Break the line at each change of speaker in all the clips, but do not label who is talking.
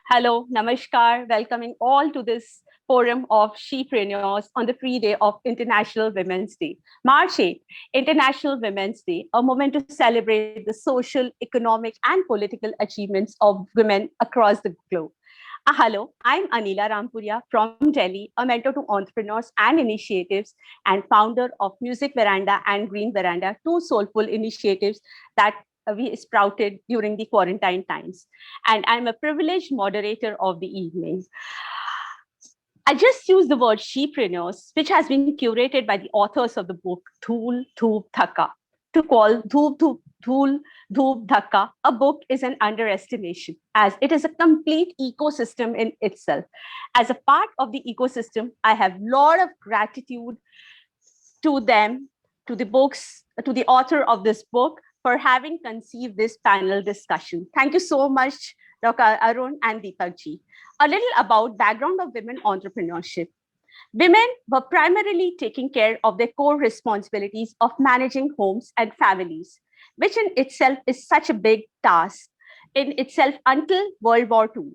Hello, Namaskar, welcoming all to this forum of Shepreneurs on the free day of International Women's Day. March 8th, International Women's Day, a moment to celebrate the social, economic, and political achievements of women across the globe. Hello, I'm Anila Rampuria from Delhi, a mentor to entrepreneurs and initiatives and founder of Music Veranda and Green Veranda, two soulful initiatives that we sprouted during the quarantine times. And I'm a privileged moderator of the evening. I just use the word shepreneurs, which has been curated by the authors of the book Dhool Dhoop Dhaka. To call Dhool Dhoop Dhaka a book is an underestimation, as it is a complete ecosystem in itself. As a part of the ecosystem, I have a lot of gratitude to them, to the books, to the author of this book for having conceived this panel discussion. Thank you so much, Dr. Arun and Deepak ji. A little about background of women entrepreneurship. Women were primarily taking care of their core responsibilities of managing homes and families, which in itself is such a big task in itself until World War II,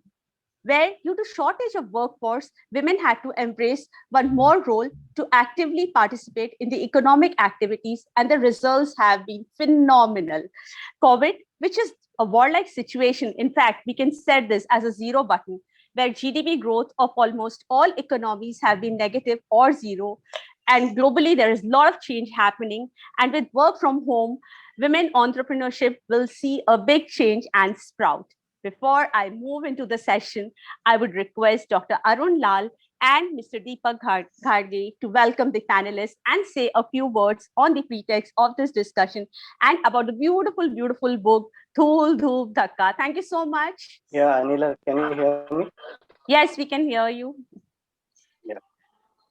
where due to shortage of workforce, women had to embrace one more role to actively participate in the economic activities, and the results have been phenomenal. COVID, which is a warlike situation, in fact, we can set this as a zero button, where GDP growth of almost all economies have been negative or zero. And globally, there is a lot of change happening. And with work from home, women entrepreneurship will see a big change and sprout. Before I move into the session, I would request Dr. Arun Lal and Mr. Deepak Gharge to welcome the panelists and say a few words on the pretext of this discussion and about the beautiful, beautiful book, Dhool Dhoop Dhakka. Thank you so much.
Yeah, Anila, can you hear me?
Yes, we can hear you.
Yeah.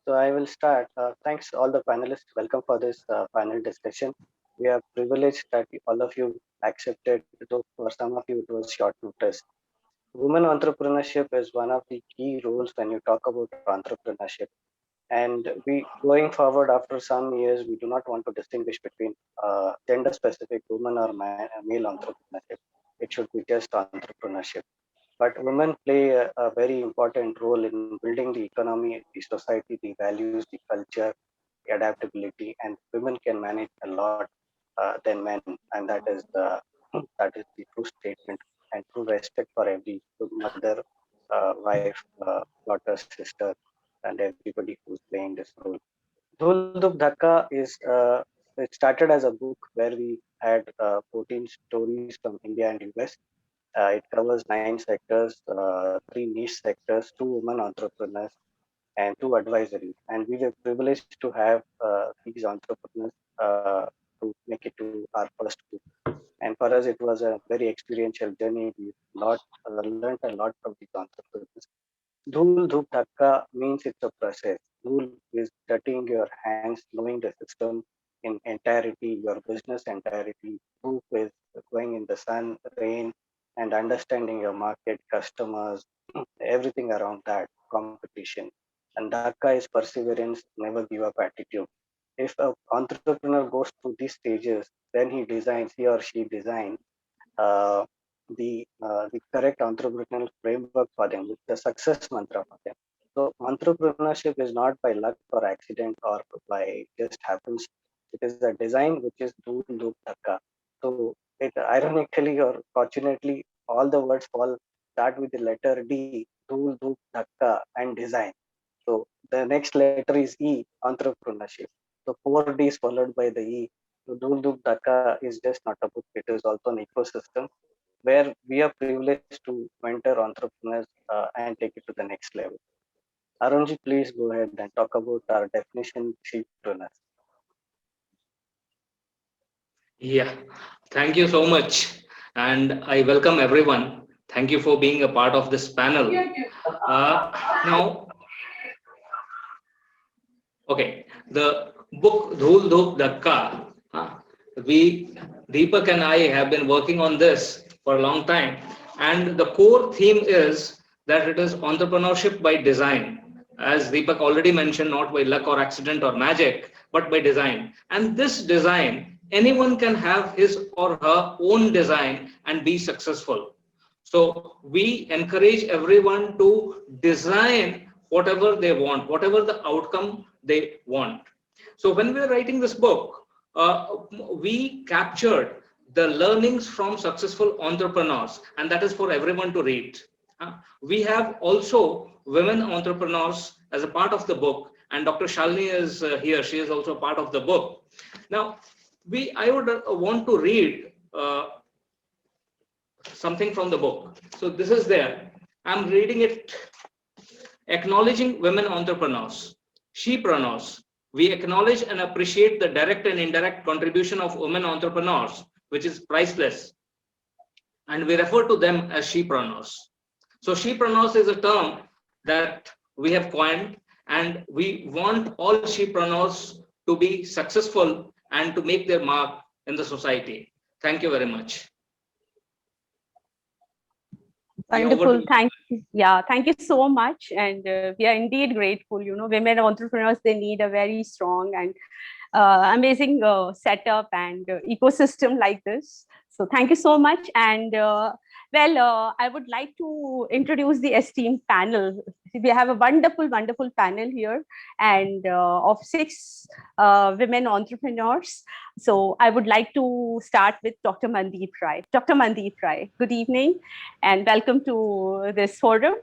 So I will start. Thanks all the panelists. Welcome for this panel discussion. We are privileged that all of you accepted, though for some of you it was short notice. Women entrepreneurship is one of the key roles when you talk about entrepreneurship. And we going forward after some years, we do not want to distinguish between gender specific women or male entrepreneurship. It should be just entrepreneurship. But women play a very important role in building the economy, the society, the values, the culture, the adaptability, and women can manage a lot than men, and that is the that is the true statement and true respect for every mother, wife, daughter, sister, and everybody who's playing this role. Dhul Dhuk Dhakka is it started as a book where we had 14 stories from India and US. It covers 9 sectors, 3 niche sectors, 2 women entrepreneurs, and 2 advisories. And we were privileged to have these entrepreneurs to make it to our first book. And for us, it was a very experiential journey. We learned a lot from these entrepreneurs. Dhul Dhup Dhakka means it's a process. Dhul is dirtying your hands, knowing the system in entirety, your business entirety. Dhup is going in the sun, rain, and understanding your market, customers, everything around that, competition. And Dhaka is perseverance, never give up attitude. If an entrepreneur goes through these stages, then he or she designs uh, the correct entrepreneurial framework for them, with the success mantra for them. So entrepreneurship is not by luck or accident or by just happens. It is a design which is Dhool Dhoop Dhakka. So it ironically or fortunately, all the words fall start with the letter D, Dhool Dhoop Dhakka, and design. So the next letter is E, entrepreneurship. So 4 Ds followed by the E. So Dhool Dhoop Dhakka is just not a book; it is also an ecosystem where we are privileged to mentor entrepreneurs and take it to the next level. Arunji, please go ahead and talk about our definition sheepreneurs.
Yeah, thank you so much. And I welcome everyone. Thank you for being a part of this panel. Now, okay, the book Dhool Dhoop Dhakka, we, Deepak and I have been working on this for a long time. And the core theme is that it is entrepreneurship by design. As Deepak already mentioned, not by luck or accident or magic, but by design. And this design, anyone can have his or her own design and be successful. So we encourage everyone to design whatever they want, whatever the outcome they want. So when we were writing this book, we captured the learnings from successful entrepreneurs, and that is for everyone to read. We have also women entrepreneurs as a part of the book, and Dr. Shalini is here. She is also part of the book. Now, I would want to read something from the book. So this is there. I'm reading it. Acknowledging women entrepreneurs, shepreneurs. We acknowledge and appreciate the direct and indirect contribution of women entrepreneurs, which is priceless. And we refer to them as shepreneurs. So shepreneurs is a term that we have coined, and we want all shepreneurs to be successful and to make their mark in the society. Thank you very much.
Wonderful. Thank you. Yeah, thank you so much. And we are indeed grateful. You know, women entrepreneurs, they need a very strong and amazing setup and ecosystem like this. So thank you so much. And I would like to introduce the esteemed panel. We have a wonderful, wonderful panel here, and of 6 women entrepreneurs. So I would like to start with Dr. Mandeep Rai. Dr. Mandeep Rai, good evening and welcome to this forum.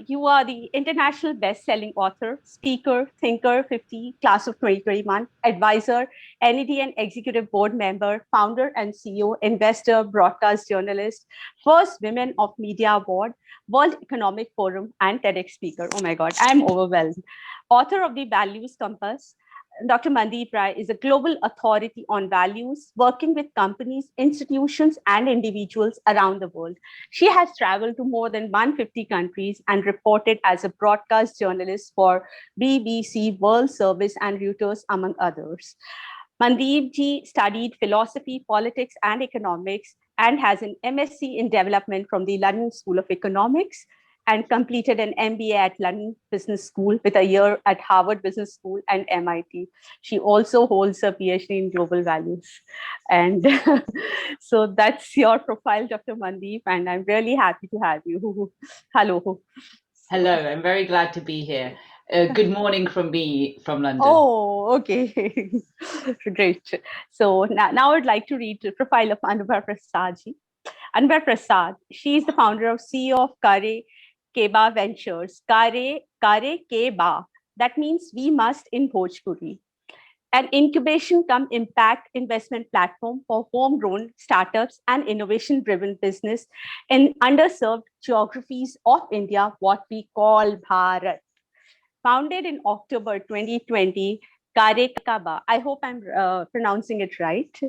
You are the international best-selling author, speaker, thinker, 50, class of 2021, advisor, NED and executive board member, founder and CEO, investor, broadcast journalist, first Women of Media Award, World Economic Forum, and TEDx speaker. Oh my God, I'm overwhelmed. Author of the Values Compass. Dr. Mandeep Rai is a global authority on values, working with companies, institutions, and individuals around the world. She has traveled to more than 150 countries and reported as a broadcast journalist for BBC, World Service, and Reuters, among others. Mandeep ji studied philosophy, politics, and economics, and has an MSc in development from the London School of Economics, and completed an MBA at London Business School with a year at Harvard Business School and MIT. She also holds a PhD in global values. And so that's your profile, Dr. Mandeep, and I'm really happy to have you. Hello.
Hello, I'm very glad to be here. Good morning from me from London.
Oh, okay. Great. So now I'd like to read the profile of Anubhav Prasad ji. Anubhav Prasad, she is the founder of CEO of Kare Keba Ventures. Kare Keba, that means we must in Bhojpuri. An incubation cum impact investment platform for homegrown startups and innovation-driven business in underserved geographies of India, what we call Bharat. Founded in October 2020, Kare Keba, I hope I'm pronouncing it right.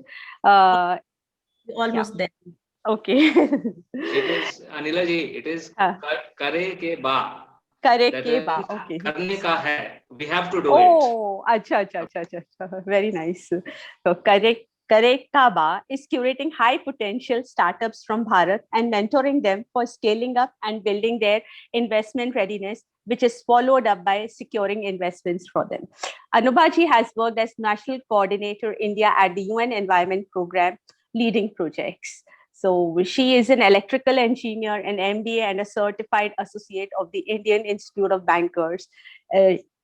Almost there.
Okay.
It is Anila ji. It is Kare ke ba.
Kare ke ba. Okay.
Karne ka hai. We have to do it.
Oh, acha. Very nice. So Kare ka ba is curating high potential startups from Bharat and mentoring them for scaling up and building their investment readiness, which is followed up by securing investments for them. Anubhaji has worked as National Coordinator India at the UN Environment Program, leading projects. So she is an electrical engineer, an MBA, and a certified associate of the Indian Institute of Bankers.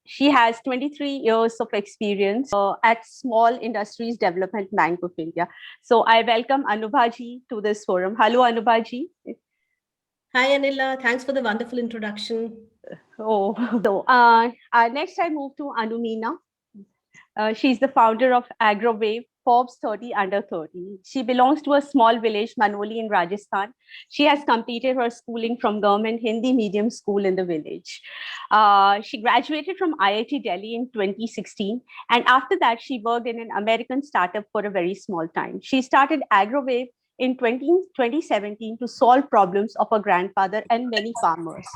She has 23 years of experience at Small Industries Development Bank of India. So I welcome Anubhaji to this forum. Hello, Anubhaji.
Hi, Anila. Thanks for the wonderful introduction.
Oh, so next I move to Anumina. She's the founder of AgroWave, Forbes 30 under 30. She belongs to a small village, Manoli in Rajasthan. She has completed her schooling from government Hindi medium school in the village. She graduated from IIT Delhi in 2016. And after that, she worked in an American startup for a very small time. She started AgroWave in 2017 to solve problems of her grandfather and many farmers.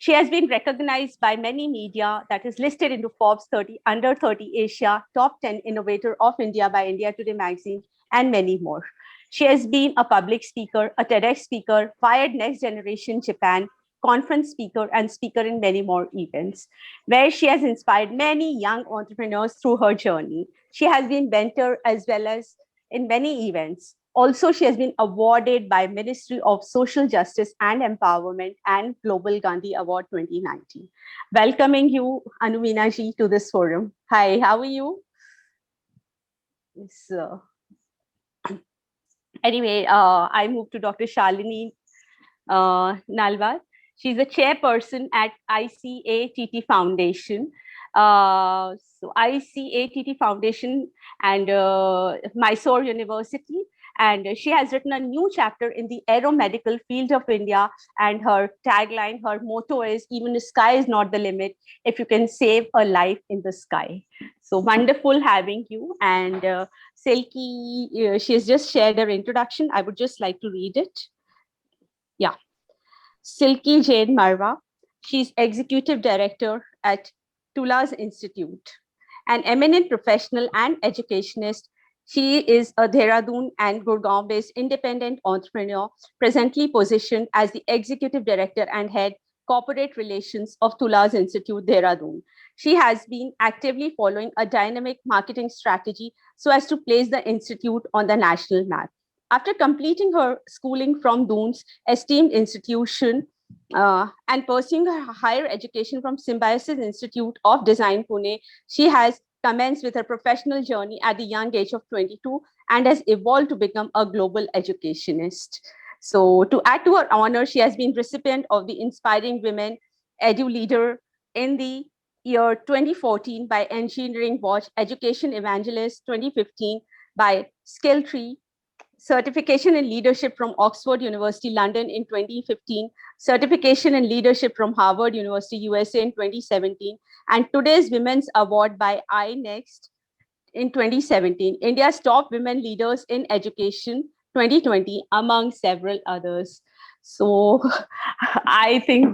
She has been recognized by many media that is listed into Forbes 30 under 30 Asia, top 10 innovator of India by India Today magazine, and many more. She has been a public speaker, a TEDx speaker, Wired Next Generation Japan, conference speaker, and speaker in many more events, where she has inspired many young entrepreneurs through her journey. She has been mentor as well as in many events. Also, she has been awarded by Ministry of Social Justice and Empowerment and Global Gandhi Award 2019. Welcoming you, Anumina ji, to this forum. Hi, how are you? Yes, anyway, I move to Dr. Shalini Nalwar. She's a chairperson at ICATT Foundation. So ICATT Foundation and Mysore University. And she has written a new chapter in the aeromedical field of India. And her tagline, her motto is, even the sky is not the limit if you can save a life in the sky. So wonderful having you. And Silky, she has just shared her introduction. I would just like to read it. Yeah. Silky Jain Marwa. She's executive director at Tula's Institute, an eminent professional and educationist. She is a Dehradun and Gurgaon-based independent entrepreneur, presently positioned as the executive director and head corporate relations of Tula's Institute, Dehradun. She has been actively following a dynamic marketing strategy so as to place the institute on the national map. After completing her schooling from Doon's esteemed institution and pursuing her higher education from Symbiosis Institute of Design, Pune, she has commenced with her professional journey at the young age of 22 and has evolved to become a global educationist. So, to add to her honor, she has been recipient of the Inspiring Women Edu Leader in the year 2014 by Engineering Watch, Education Evangelist 2015 by Skilltree, certification in leadership from Oxford University, London in 2015, certification in leadership from Harvard University, USA in 2017, and today's Women's Award by iNext in 2017, India's top women leaders in education 2020, among several others. So I think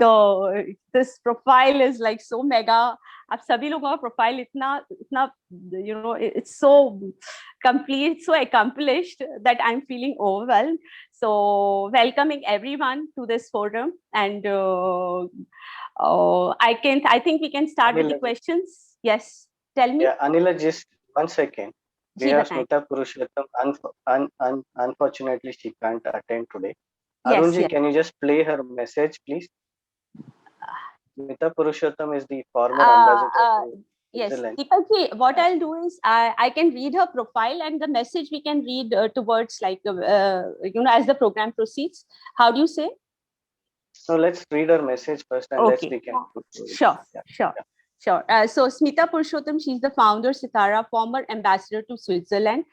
this profile is like so mega. अब सभी लोगों का profile इतना it's so complete, so accomplished that I'm feeling overwhelmed. So welcoming everyone to this forum, and I think we can start with the questions. Yes, tell me.
Yeah, Anila, just 1 second. We
Ji,
have
bataएं.
Smita Purushottam. Unfortunately, she can't attend today.
Yes,
Arunji,
yes.
can you just play her message, please? Smita Purushottam is the former ambassador to
Yes,
Switzerland.
Deepak, what I'll do is I can read her profile, and the message we can read towards like as the program proceeds. How do you say?
So let's read her message first, and
Okay.
we can.
Sure,
Yeah.
sure. Sure. So Smita Purushottam, she's the founder, Sitara, former ambassador to Switzerland,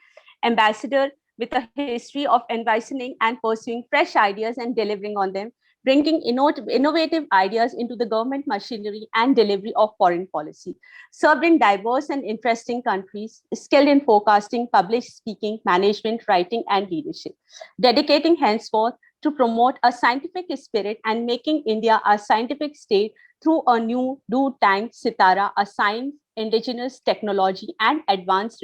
ambassador with a history of envisioning and pursuing fresh ideas and delivering on them, bringing innovative ideas into the government machinery and delivery of foreign policy. Served in diverse and interesting countries, skilled in forecasting, public speaking, management, writing, and leadership, dedicating henceforth to promote a scientific spirit and making India a scientific state through a new do tank Sitara, a science, indigenous technology, and advanced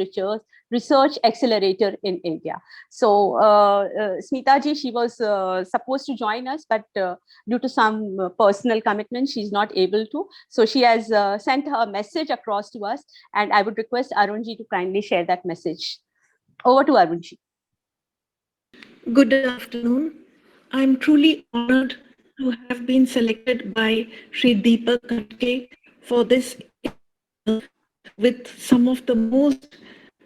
research accelerator in India. So Smita ji, she was supposed to join us, but due to some personal commitment, she's not able to. So she has sent her message across to us, and I would request Arun ji to kindly share that message. Over to Arun ji.
Good afternoon. I'm truly honored to have been selected by Sri Deepak Khatke for this with some of the most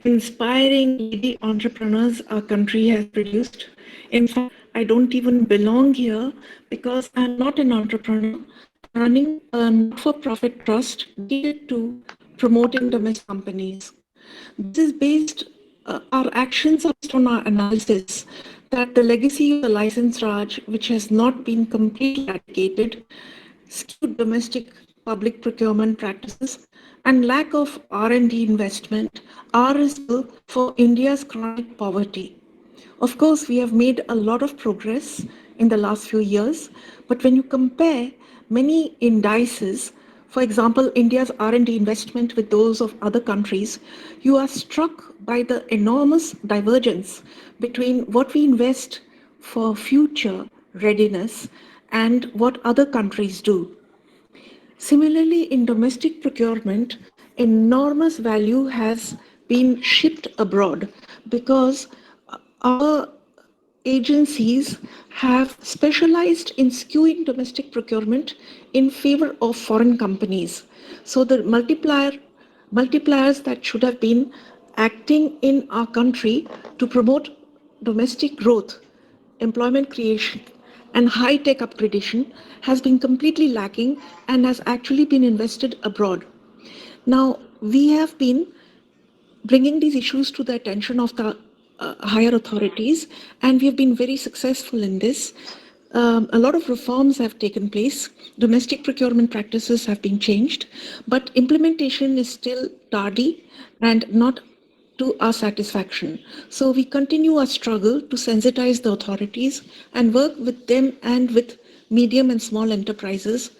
inspiring lady entrepreneurs our country has produced. In fact, I don't even belong here because I'm not an entrepreneur. I'm running a not-for-profit trust dedicated to promoting domestic companies. This is based, our actions are based on our analysis that the legacy of the license Raj, which has not been completely eradicated, skewed domestic public procurement practices, and lack of R&D investment are responsible for India's chronic poverty. Of course, we have made a lot of progress in the last few years, but when you compare many indices, for example, India's R&D investment with those of other countries, you are struck by the enormous divergence between what we invest for future readiness and what other countries do. Similarly, in domestic procurement, enormous value has been shipped abroad because our agencies have specialized in skewing domestic procurement in favor of foreign companies. So the multipliers that should have been acting in our country to promote domestic growth, employment creation, and high-tech upgradation has been completely lacking and has actually been invested abroad. Now, we have been bringing these issues to the attention of the higher authorities, and we have been very successful in this. A lot of reforms have taken place. Domestic procurement practices have been changed, but implementation is still tardy and not to our satisfaction. So we continue our struggle to sensitize the authorities and work with them and with medium and small enterprises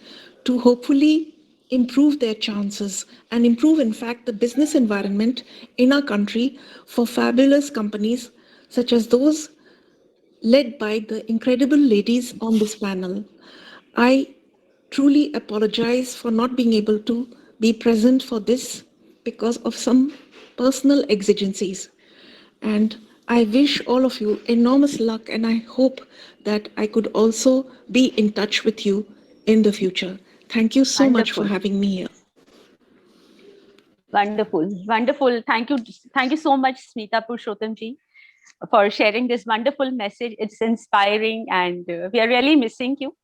to hopefully improve their chances and improve, in fact, the business environment in our country for fabulous companies such as those led by the incredible ladies on this panel. I truly apologize for not being able to be present for this because of some personal exigencies. And I wish all of you enormous luck, and I hope that I could also be in touch with you in the future. Thank you so much for
Wonderful.
having me here.
Wonderful, wonderful. Thank you so much, Smita Purushottamji, for sharing this wonderful message. It's inspiring, and we are really missing you.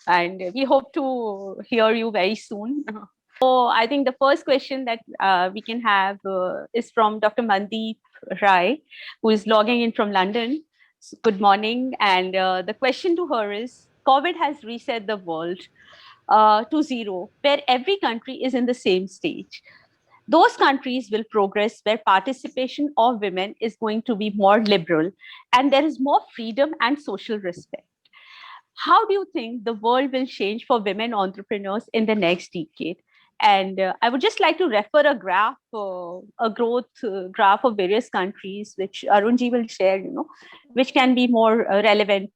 And we hope to hear you very soon. So I think the first question that we can have is from Dr. Mandeep Rai, who is logging in from London. So good morning. And the question to her is, COVID has reset the world to zero, where every country is in the same stage. Those countries will progress where participation of women is going to be more liberal and there is more freedom and social respect. How do you think the world will change for women entrepreneurs in the next decade? And I would just like to refer a graph, a growth graph of various countries, which Arunji will share, which can be more relevant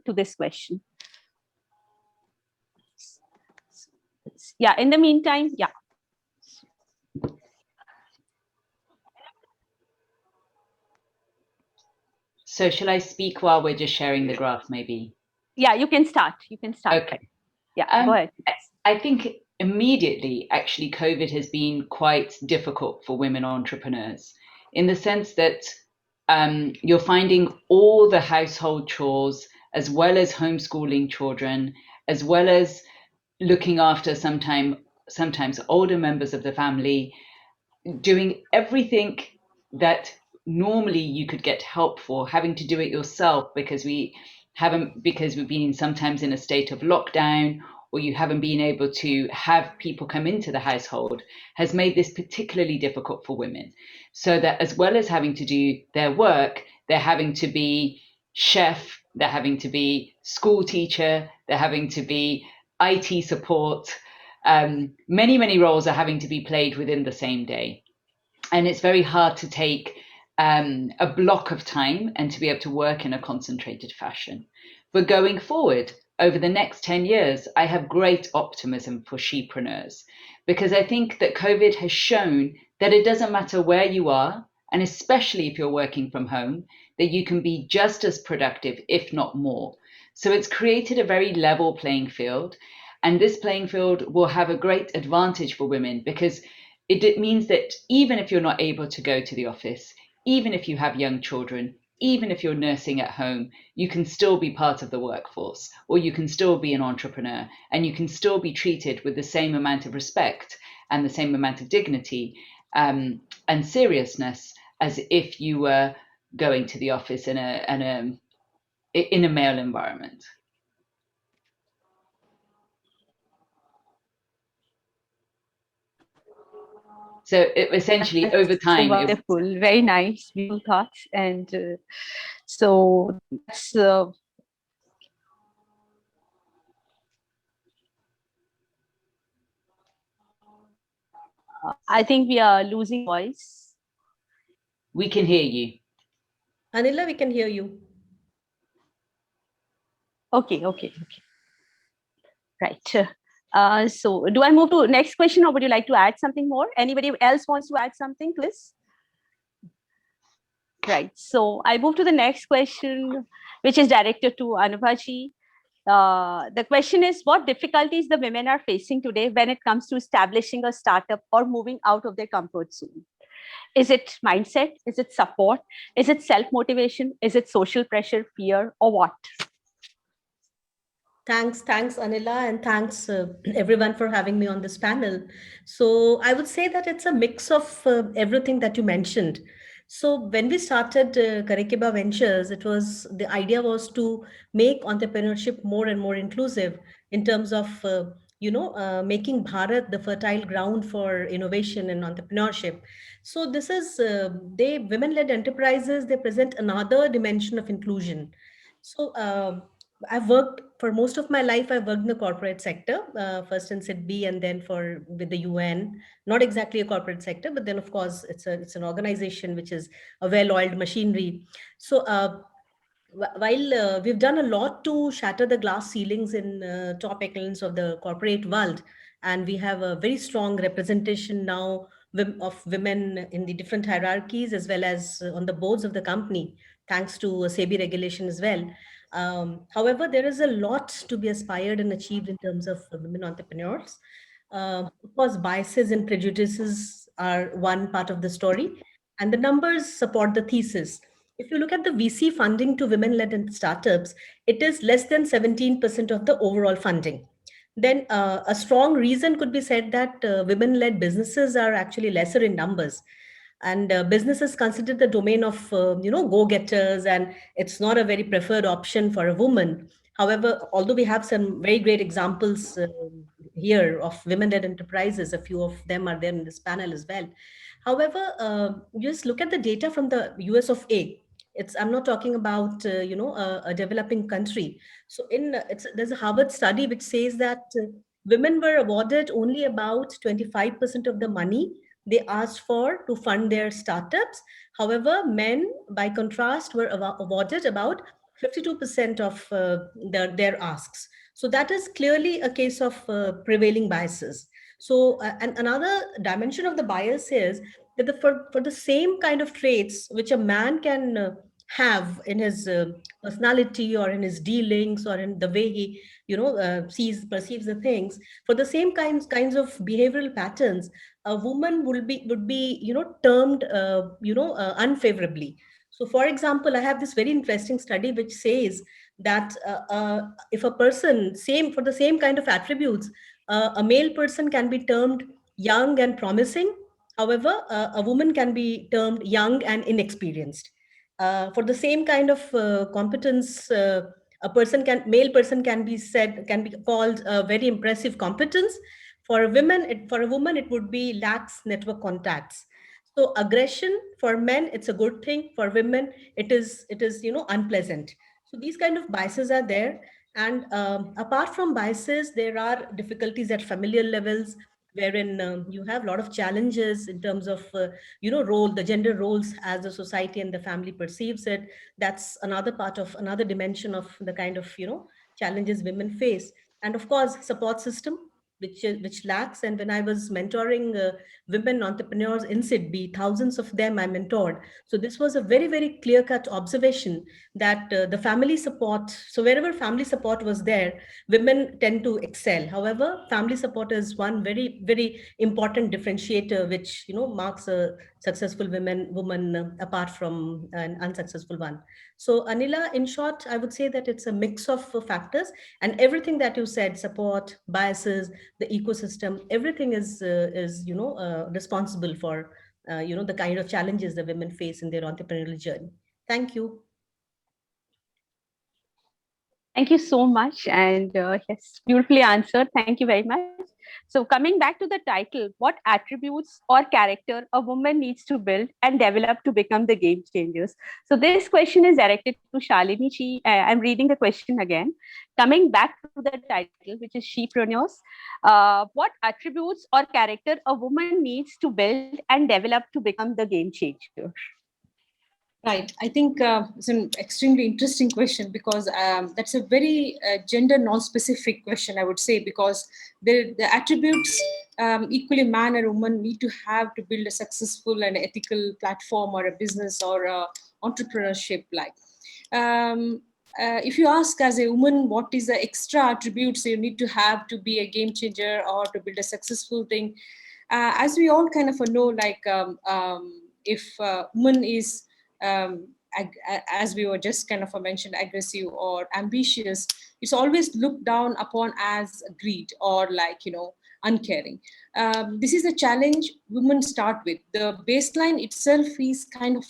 to this question. Yeah, in the meantime, yeah.
So shall I speak while we're just sharing the graph, maybe?
Yeah, you can start.
Okay.
Yeah, go ahead.
I think immediately, actually, COVID has been quite difficult for women entrepreneurs in the sense that you're finding all the household chores, as well as homeschooling children, as well as looking after sometimes older members of the family, doing everything that normally you could get help for, having to do it yourself because we've been sometimes in a state of lockdown, or you haven't been able to have people come into the household, has made this particularly difficult for women. So that as well as having to do their work, they're having to be chef, they're having to be school teacher, they're having to be IT support. Many roles are having to be played within the same day. And it's very hard to take a block of time and to be able to work in a concentrated fashion. But going forward, over the next 10 years, I have great optimism for shepreneurs, because I think that COVID has shown that it doesn't matter where you are, and especially if you're working from home, that you can be just as productive, if not more. So it's created a very level playing field, and this playing field will have a great advantage for women, because it means that even if you're not able to go to the office, even if you have young children, even if you're nursing at home, you can still be part of the workforce, or you can still be an entrepreneur, and you can still be treated with the same amount of respect and the same amount of dignity and seriousness as if you were going to the office in a male environment. So essentially, over time,
wonderful, very nice, beautiful thoughts, and so that's. I think we are losing voice.
We can hear you.
Anila, we can hear you.
Okay. Right. So do I move to next question, or would you like to add something more? Anybody else wants to add something, please? Right. So I move to the next question, which is directed to Anubhaji. The question is, what difficulties the women are facing today when it comes to establishing a startup or moving out of their comfort zone? Is it mindset? Is it support? Is it self-motivation? Is it social pressure, fear, or what?
Thanks, Anila, and thanks everyone for having me on this panel. So I would say that it's a mix of everything that you mentioned. So when we started Karekiba Ventures, the idea was to make entrepreneurship more and more inclusive in terms of making Bharat the fertile ground for innovation and entrepreneurship. So this is they women-led enterprises. They present another dimension of inclusion. So. I've worked for most of my life. I've worked in the corporate sector, first in SIDBI and then for with the UN. Not exactly a corporate sector, but then of course it's an organization which is a well-oiled machinery. So while we've done a lot to shatter the glass ceilings in top echelons of the corporate world, and we have a very strong representation now of women in the different hierarchies as well as on the boards of the company, thanks to SEBI regulation as well. However, there is a lot to be aspired and achieved in terms of women entrepreneurs. Of course, biases and prejudices are one part of the story, and the numbers support the thesis. If you look at the VC funding to women-led startups, it is less than 17% of the overall funding. Then a strong reason could be said that women-led businesses are actually lesser in numbers, and business is considered the domain of go-getters, and it's not a very preferred option for a woman. However, although we have some very great examples here of women-led enterprises, a few of them are there in this panel as well. However, just look at the data from the US of A. I'm not talking about a developing country. So there's a Harvard study which says that women were awarded only about 25% of the money they asked for to fund their startups. However, men, by contrast, were awarded about 52% of their asks. So that is clearly a case of prevailing biases. So, and another dimension of the bias is that for the same kind of traits which a man can have in his personality or in his dealings or in the way he perceives the things, for the same kinds of behavioral patterns, a woman would be termed unfavorably. So for example, I have this very interesting study which says that if a person same for the same kind of attributes, a male person can be termed young and promising. However, a woman can be termed young and inexperienced. For the same kind of competence, male person can be called a very impressive competence. For a woman, it would be lacks network contacts. So aggression for men, it's a good thing. For women, it is unpleasant. So these kind of biases are there. And apart from biases, there are difficulties at familial levels, wherein you have a lot of challenges in terms of the gender roles as the society and the family perceives it. That's another dimension of the kind of challenges women face. And of course, support system which lacks. And when I was mentoring women entrepreneurs in SIDBI, thousands of them I mentored. So this was a very, very clear-cut observation that the family support, so wherever family support was there, women tend to excel. However, family support is one very, very important differentiator, which marks a successful woman apart from an unsuccessful one. So Anila, in short, I would say that it's a mix of factors, and everything that you said, support, biases, the ecosystem, everything is responsible for the kind of challenges that women face in their entrepreneurial journey. Thank you.
Thank you so much. And yes, beautifully answered. Thank you very much. So coming back to the title, what attributes or character a woman needs to build and develop to become the game changers? So this question is directed to Shalini Chi. I'm reading the question again. Coming back to the title, which is Shepreneurs, what attributes or character a woman needs to build and develop to become the game changer?
Right. I think it's an extremely interesting question because that's a very gender non-specific question, I would say, because the attributes equally man and woman need to have to build a successful and ethical platform or a business or entrepreneurship like? If you ask as a woman, what is the extra attributes you need to have to be a game changer or to build a successful thing? As we all kind of know, like if woman is, as we were just kind of mentioned, aggressive or ambitious, it's always looked down upon as greed or like, uncaring. This is a challenge women start with. The baseline itself is kind of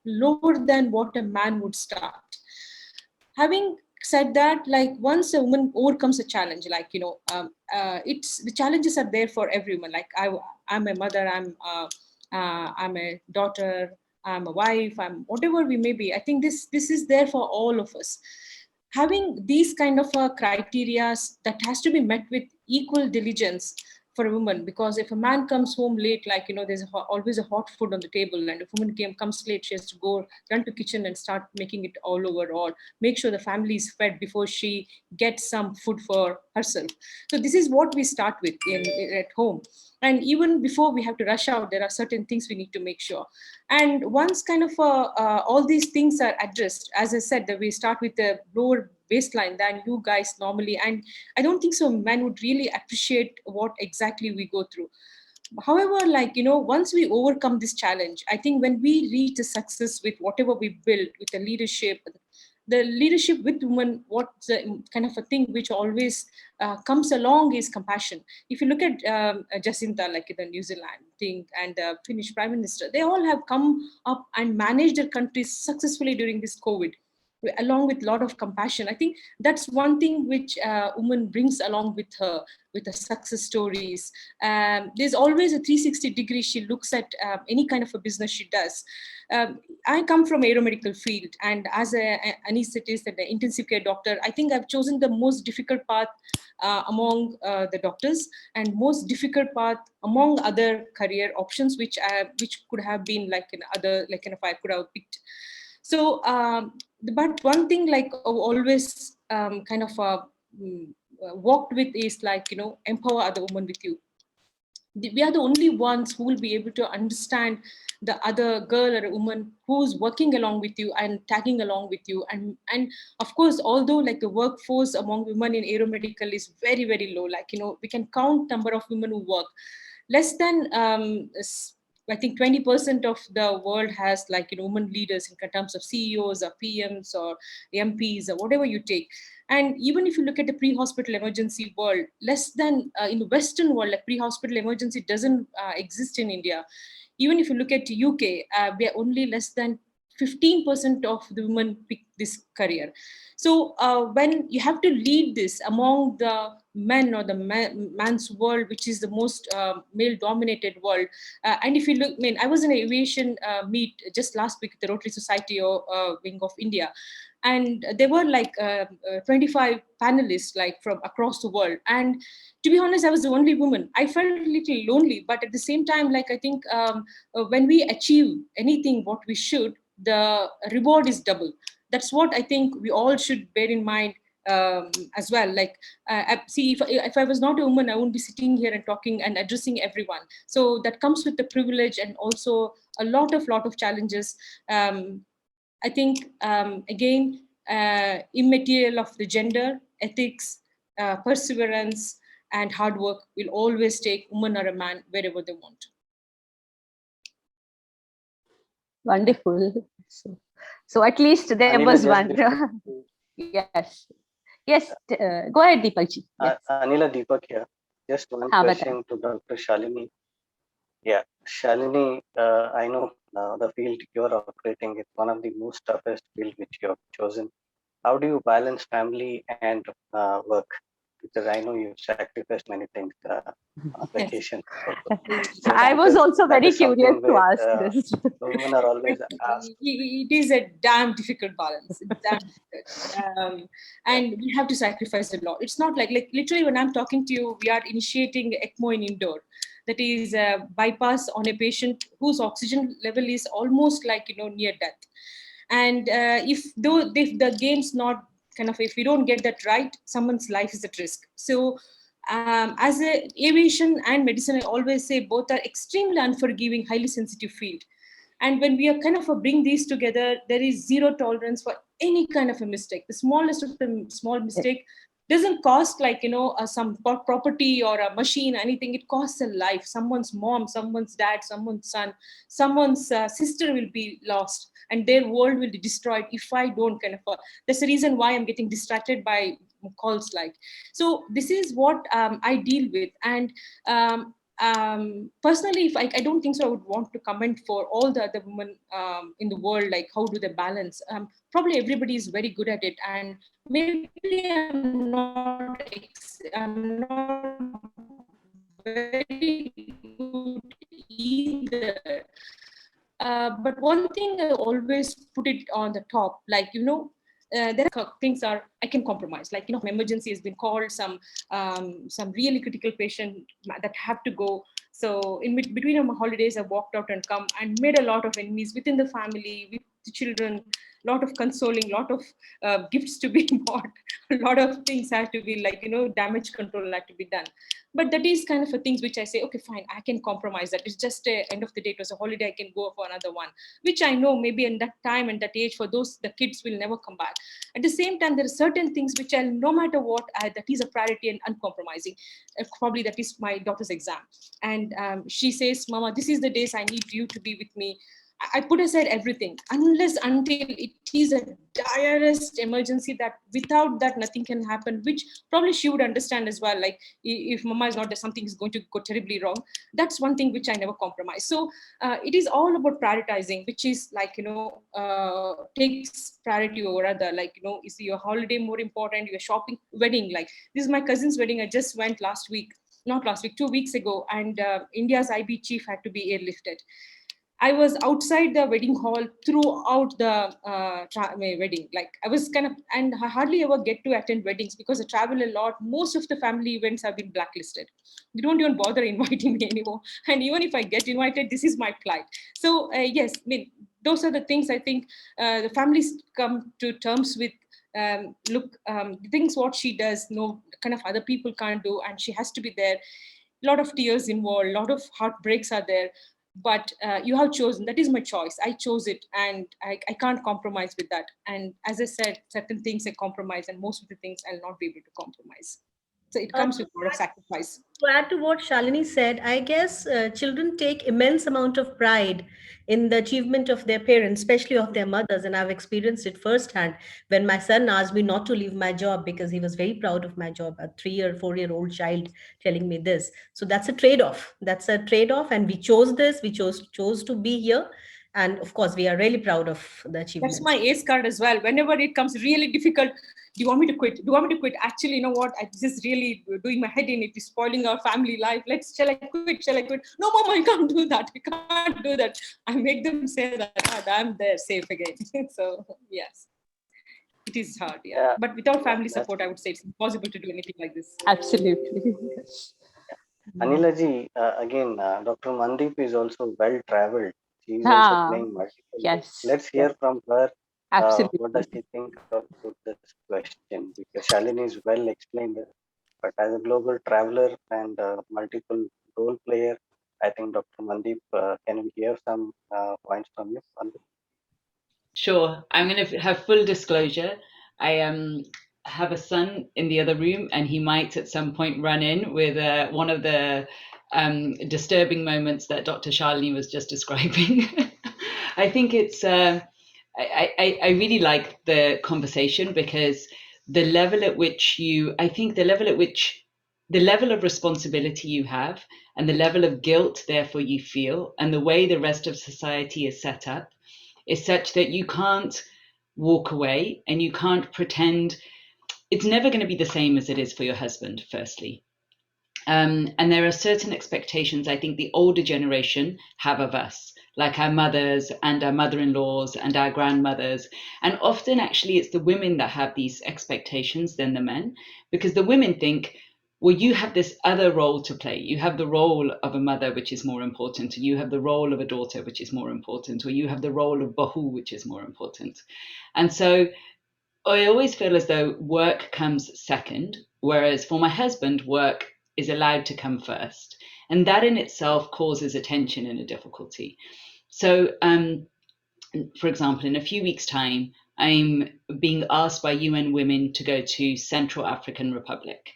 lower than what a man would start. Having said that, like once a woman overcomes a challenge, like it's the challenges are there for everyone. Like I'm a mother, I'm a daughter, I'm a wife, I'm whatever we may be. I think this is there for all of us. Having these kind of criteria that has to be met with equal diligence for a woman, because if a man comes home late, like there's always a hot food on the table, and if a woman comes late, she has to go run to kitchen and start making it all over, or make sure the family is fed before she gets some food for herself. So this is what we start with at home. And even before we have to rush out, there are certain things we need to make sure. And once kind of all these things are addressed, as I said, that we start with a lower baseline than you guys normally. And I don't think so men would really appreciate what exactly we go through. However, like, once we overcome this challenge, I think when we reach a success with whatever we build, with the leadership with women, what's the kind of a thing which always comes along is compassion. If you look at Jacinta, like the New Zealand thing, and the Finnish Prime Minister, they all have come up and managed their countries successfully during this COVID, along with a lot of compassion. I think that's one thing which woman brings along with her, with the success stories. There's always a 360 degree she looks at any kind of a business she does. I come from aeromedical field, and as an anesthetist and an intensive care doctor, I think I've chosen the most difficult path among the doctors, and most difficult path among other career options, which could have been like if I could have picked. So, but one thing like always kind of walked with is like, empower other women with you. We are the only ones who will be able to understand the other girl or a woman who's working along with you and tagging along with you. And of course, although like the workforce among women in aeromedical is very, very low, like, we can count number of women who work. Less than I think 20% of the world has like women leaders in terms of CEOs or PMs or MPs or whatever you take. And even if you look at the pre-hospital emergency world, less than in the Western world, like pre-hospital emergency doesn't exist in India. Even if you look at UK, we are only less than 15% of the women pick this career. So when you have to lead this among the men or the man's world, which is the most male-dominated world, and if you look, I was in an aviation meet just last week at the Rotary Society wing of India, and there were like 25 panelists like from across the world. And to be honest, I was the only woman. I felt a little lonely, but at the same time, like I think when we achieve anything what we should, the reward is double. That's what I think we all should bear in mind as well. Like, see, if I was not a woman, I wouldn't be sitting here and talking and addressing everyone. So that comes with the privilege and also a lot of challenges. I think, again, immaterial of the gender, ethics, perseverance, and hard work will always take woman or a man wherever they want.
Wonderful. So at least there
Anila,
was
just
one.
before-
Yes. Yes. Go ahead, Deepakji. Yes.
Anila, Deepak here. Just one
हाँ,
question to Dr. Shalini. Yeah, Shalini, I know the field you're operating is one of the most toughest field which you have chosen. How do you balance family and work? Because I know you've sacrificed many things, vacation.
I was also
that
very
is something
curious to
where,
ask this.
women are always asked.
It is a damn difficult balance. It's damn difficult. And we have to sacrifice a lot. It's not like literally when I'm talking to you, we are initiating ECMO in indoor. That is a bypass on a patient whose oxygen level is almost like, near death. And if the game's not kind of, if we don't get that right, someone's life is at risk. So as aviation and medicine, I always say both are extremely unforgiving, highly sensitive field. And when we are kind of bring these together, there is zero tolerance for any kind of a mistake. The smallest of the small mistake doesn't cost like, some property or a machine, anything. It costs a life. Someone's mom, someone's dad, someone's son, someone's sister will be lost, and their world will be destroyed if I don't kind of, that's the reason why I'm getting distracted by calls like. So this is what I deal with. And personally, if I don't think so, I would want to comment for all the other women in the world, like how do they balance? Probably everybody is very good at it, and maybe I'm not very good either. But one thing I always put it on the top, like, there are things are I can compromise. Like, emergency has been called, some really critical patient that have to go. So in between my holidays, I walked out and come and made a lot of enemies within the family, with the children. Lot of consoling, lot of gifts to be bought. A lot of things had to be like, damage control had to be done. But that is kind of a things which I say, okay, fine, I can compromise that. It's just end of the day, it was a holiday, I can go for another one, which I know maybe in that time and that age for those, the kids will never come back. At the same time, there are certain things which I'll, no matter what, that is a priority and uncompromising. Probably that is my daughter's exam. And she says, Mama, this is the days I need you to be with me. I put aside everything until it is a direst emergency, that without that nothing can happen, which probably she would understand as well. Like, if Mama is not there, something is going to go terribly wrong. That's one thing which I never compromise. So it is all about prioritizing, which is like, takes priority over other. Like, is your holiday more important? Your shopping, wedding. Like, this is my cousin's wedding. I just went not last week, 2 weeks ago, and India's IB chief had to be airlifted. I was outside the wedding hall throughout the wedding. Like, I was kind of, and I hardly ever get to attend weddings because I travel a lot. Most of the family events have been blacklisted. They don't even bother inviting me anymore. And even if I get invited, this is my plight. So yes, I mean, those are the things I think the families come to terms with. Look, things what she does, no kind of other people can't do, and she has to be there. A lot of tears involved, a lot of heartbreaks are there. But you have chosen, that is my choice. I chose it, and I can't compromise with that. And as I said, certain things I compromise, and most of the things I'll not be able to compromise. So it comes with a lot of sacrifice.
To add to what Shalini said, I guess children take immense amount of pride in the achievement of their parents, especially of their mothers. And I've experienced it firsthand when my son asked me not to leave my job because he was very proud of my job, a 3 or 4-year-old child telling me this. So that's a trade-off. That's a trade-off. And we chose this. We chose to be here. And of course, we are really proud of the achievement.
That's my ACE card as well. Whenever it comes really difficult, do you want me to quit? Do you want me to quit? Actually, you know what? This is really doing my head in. It is spoiling our family life. Shall I quit? Shall I quit? No, Mama, I can't do that. We can't do that. I make them say that I'm there, safe again. So, yes. It is hard, yeah. But without family support, I would say it's impossible to do anything like this.
Absolutely.
Anila ji, again, Dr. Mandeep is also well-traveled. She is also playing multiple.
Yes.
Let's hear from her.
Absolutely.
What does she think about this question? Because Shalini is well explained, but as a global traveler and multiple role player, I think Dr. Mandeep, can we hear some points from you on this?
Sure. I'm going to have full disclosure. I have a son in the other room, and he might at some point run in with one of the disturbing moments that Dr. Shalini was just describing. I think it's, I really like the conversation, because the level at which the level of responsibility you have, and the level of guilt therefore you feel, and the way the rest of society is set up, is such that you can't walk away, and you can't pretend. It's never going to be the same as it is for your husband, firstly. And there are certain expectations I think the older generation have of us, like our mothers and our mother-in-laws and our grandmothers. And often actually it's the women that have these expectations than the men, because the women think, well, you have this other role to play. You have the role of a mother, which is more important. You have the role of a daughter, which is more important. Or you have the role of bahu, which is more important. And so I always feel as though work comes second, whereas for my husband, work is allowed to come first. And that in itself causes a tension and a difficulty. So, for example, in a few weeks' time, I'm being asked by UN Women to go to Central African Republic,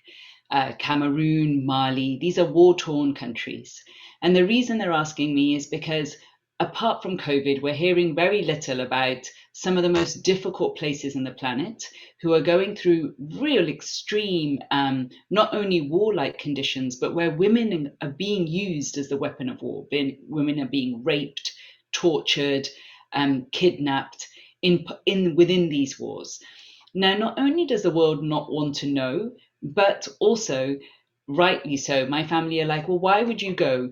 Cameroon, Mali. These are war-torn countries. And the reason they're asking me is because apart from COVID, we're hearing very little about some of the most difficult places in the planet who are going through real extreme, not only warlike conditions, but where women are being used as the weapon of war. Women are being raped, tortured, kidnapped within these wars. Now, not only does the world not want to know, but also, rightly so, my family are like, well, why would you go?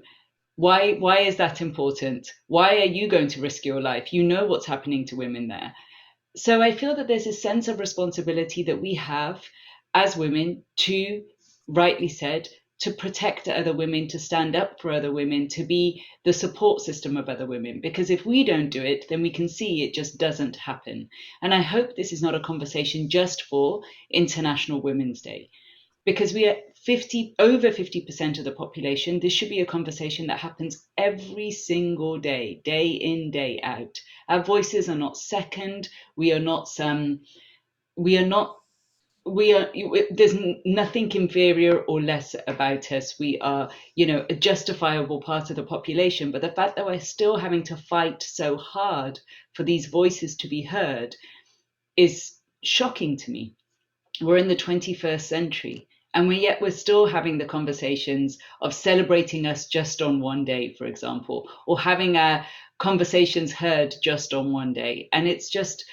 Why is that important? Why are you going to risk your life? You know what's happening to women there. So I feel that there's a sense of responsibility that we have as women to, rightly said, to protect other women, to stand up for other women, to be the support system of other women. Because if we don't do it, then we can see it just doesn't happen. And I hope this is not a conversation just for International Women's Day, because we are over 50% of the population. This should be a conversation that happens every single day, day in, day out. Our voices are not second. There's nothing inferior or less about us. We are, a justifiable part of the population. But the fact that we're still having to fight so hard for these voices to be heard is shocking to me. We're in the 21st century. And yet we're still having the conversations of celebrating us just on one day, for example, or having our conversations heard just on one day. And it's just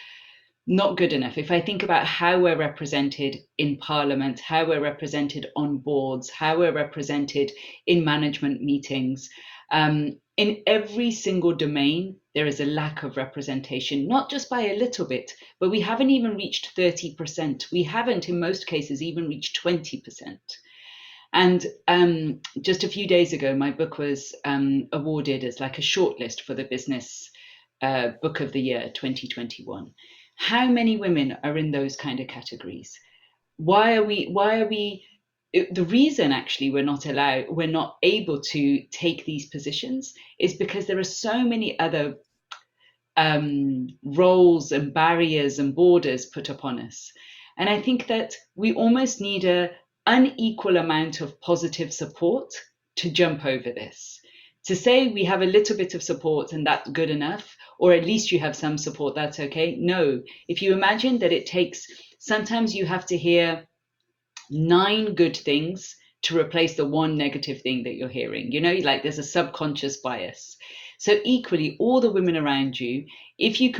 not good enough. If I think about how we're represented in Parliament, how we're represented on boards, how we're represented in management meetings, in every single domain, there is a lack of representation, not just by a little bit, but we haven't even reached 30%. We haven't, in most cases, even reached 20%. And just a few days ago, my book was awarded as like a shortlist for the Business Book of the Year 2021. How many women are in those kind of categories? Why are we the reason actually we're not able to take these positions is because there are so many other roles and barriers and borders put upon us. And I think that we almost need an unequal amount of positive support to jump over this. To say we have a little bit of support and that's good enough, or at least you have some support, that's okay. No, if you imagine that it takes, sometimes you have to hear 9 good things to replace the 1 negative thing that you're hearing. Like there's a subconscious bias. So equally, all the women around you, if you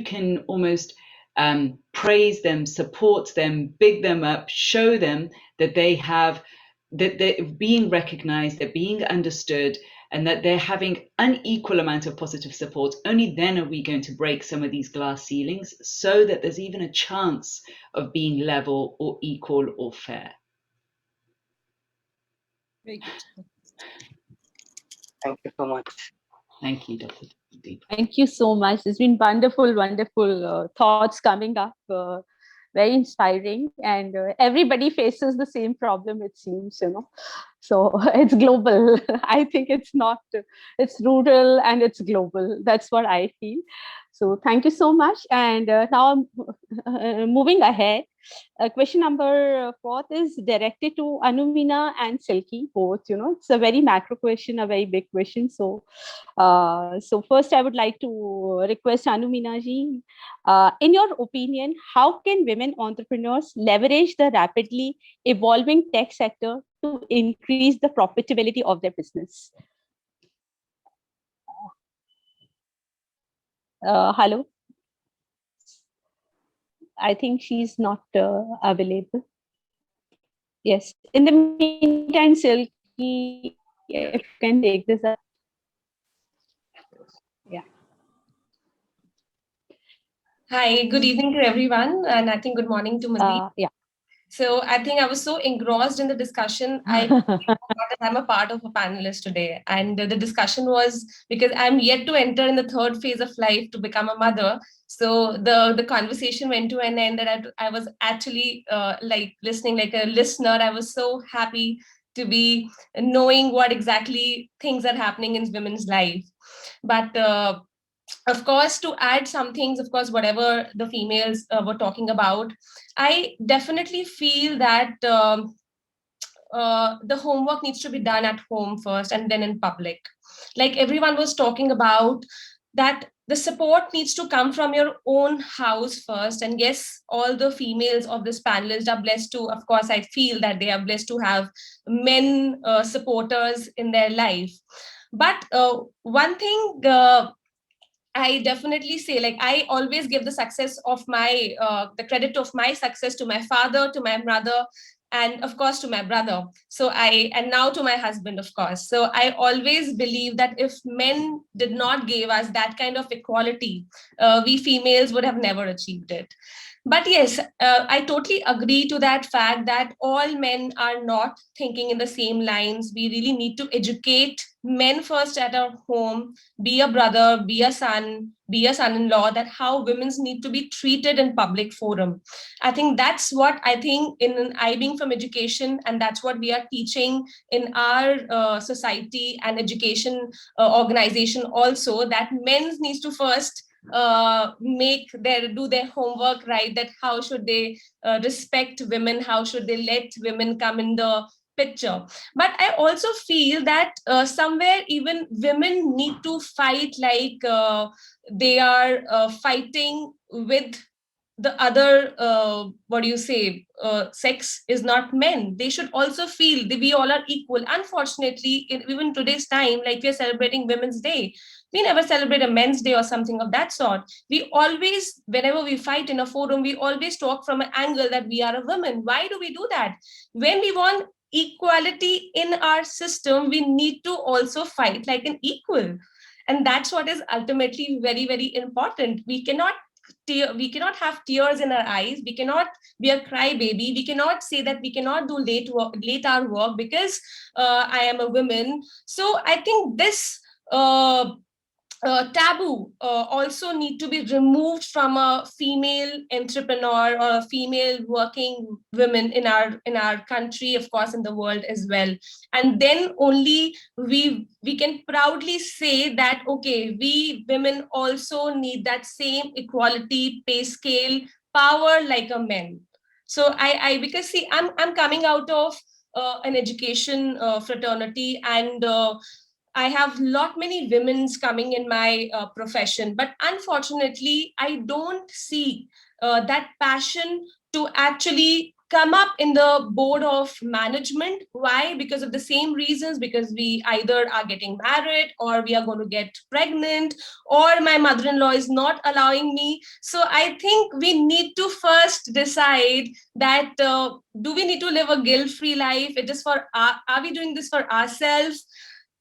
can almost praise them, support them, big them up, show them that that they're being recognized, they're being understood, and that they're having an equal amount of positive support, only then are we going to break some of these glass ceilings so that there's even a chance of being level or equal or fair.
Very good.
Thank you so much.
Thank you, Dr. Deep.
Thank you so much. It's been wonderful thoughts coming up. Very inspiring, and everybody faces the same problem, it seems, so it's global. I think it's rural and it's global. That's what I feel. So thank you so much. And now moving ahead, question number 4 is directed to Anumina and Silky, both. It's a very macro question, a very big question. So first I would like to request Anumina ji, in your opinion, how can women entrepreneurs leverage the rapidly evolving tech sector to increase the profitability of their business? Hello. I think she's not available. Yes. In the meantime, Silky, if you can take this up. Yeah.
Hi, good evening to everyone, and I think good morning to Mazid.
Yeah.
So I think I was so engrossed in the discussion, I forgot that I'm a part of a panelist today. And the discussion was because I'm yet to enter in the 3rd phase of life to become a mother. So the conversation went to an end that I was actually like listening like a listener. I was so happy to be knowing what exactly things are happening in women's life. But of course, to add some things, of course, whatever the females were talking about, I definitely feel that the homework needs to be done at home first and then in public. Like everyone was talking about, that the support needs to come from your own house first. And yes, all the females of this panelist are blessed to, of course, I feel that they are blessed to have men supporters in their life. But one thing I definitely say, like, I always give the success of my, the credit of my success to my father, to my mother, and of course to my brother. And now to my husband, of course. So I always believe that if men did not give us that kind of equality, we females would have never achieved it. But yes, I totally agree to that fact that all men are not thinking in the same lines. We really need to educate men first at our home, be a brother, be a son, be a son-in-law, that how women need to be treated in public forum. I think that's what I think in I being from education, and that's what we are teaching in our society and education organization also, that men needs to first do their homework right, that how should they respect women, how should they let women come in the picture. But I also feel that somewhere even women need to fight, like they are fighting with the other what do you say, sex is not men. They should also feel that we all are equal. Unfortunately, in even today's time, like we are celebrating Women's Day, we never celebrate a men's day or something of that sort. We always, whenever we fight in a forum, we always talk from an angle that we are a woman. Why do we do that? When we want equality in our system, we need to also fight like an equal. And that's what is ultimately very, very important. We cannot have tears in our eyes. We cannot be a crybaby. We cannot say that we cannot do late hour work because I am a woman. So I think this taboo also need to be removed from a female entrepreneur or a female working women in our country, of course in the world as well. And then only we can proudly say that, okay, we women also need that same equality, pay scale, power like a man. So I because see, I'm coming out of an education fraternity, and I have many women's coming in my profession, but unfortunately, I don't see that passion to actually come up in the board of management. Why? Because of the same reasons, because we either are getting married or we are going to get pregnant, or my mother-in-law is not allowing me. So I think we need to first decide that do we need to live a guilt-free life? It is for are we doing this for ourselves?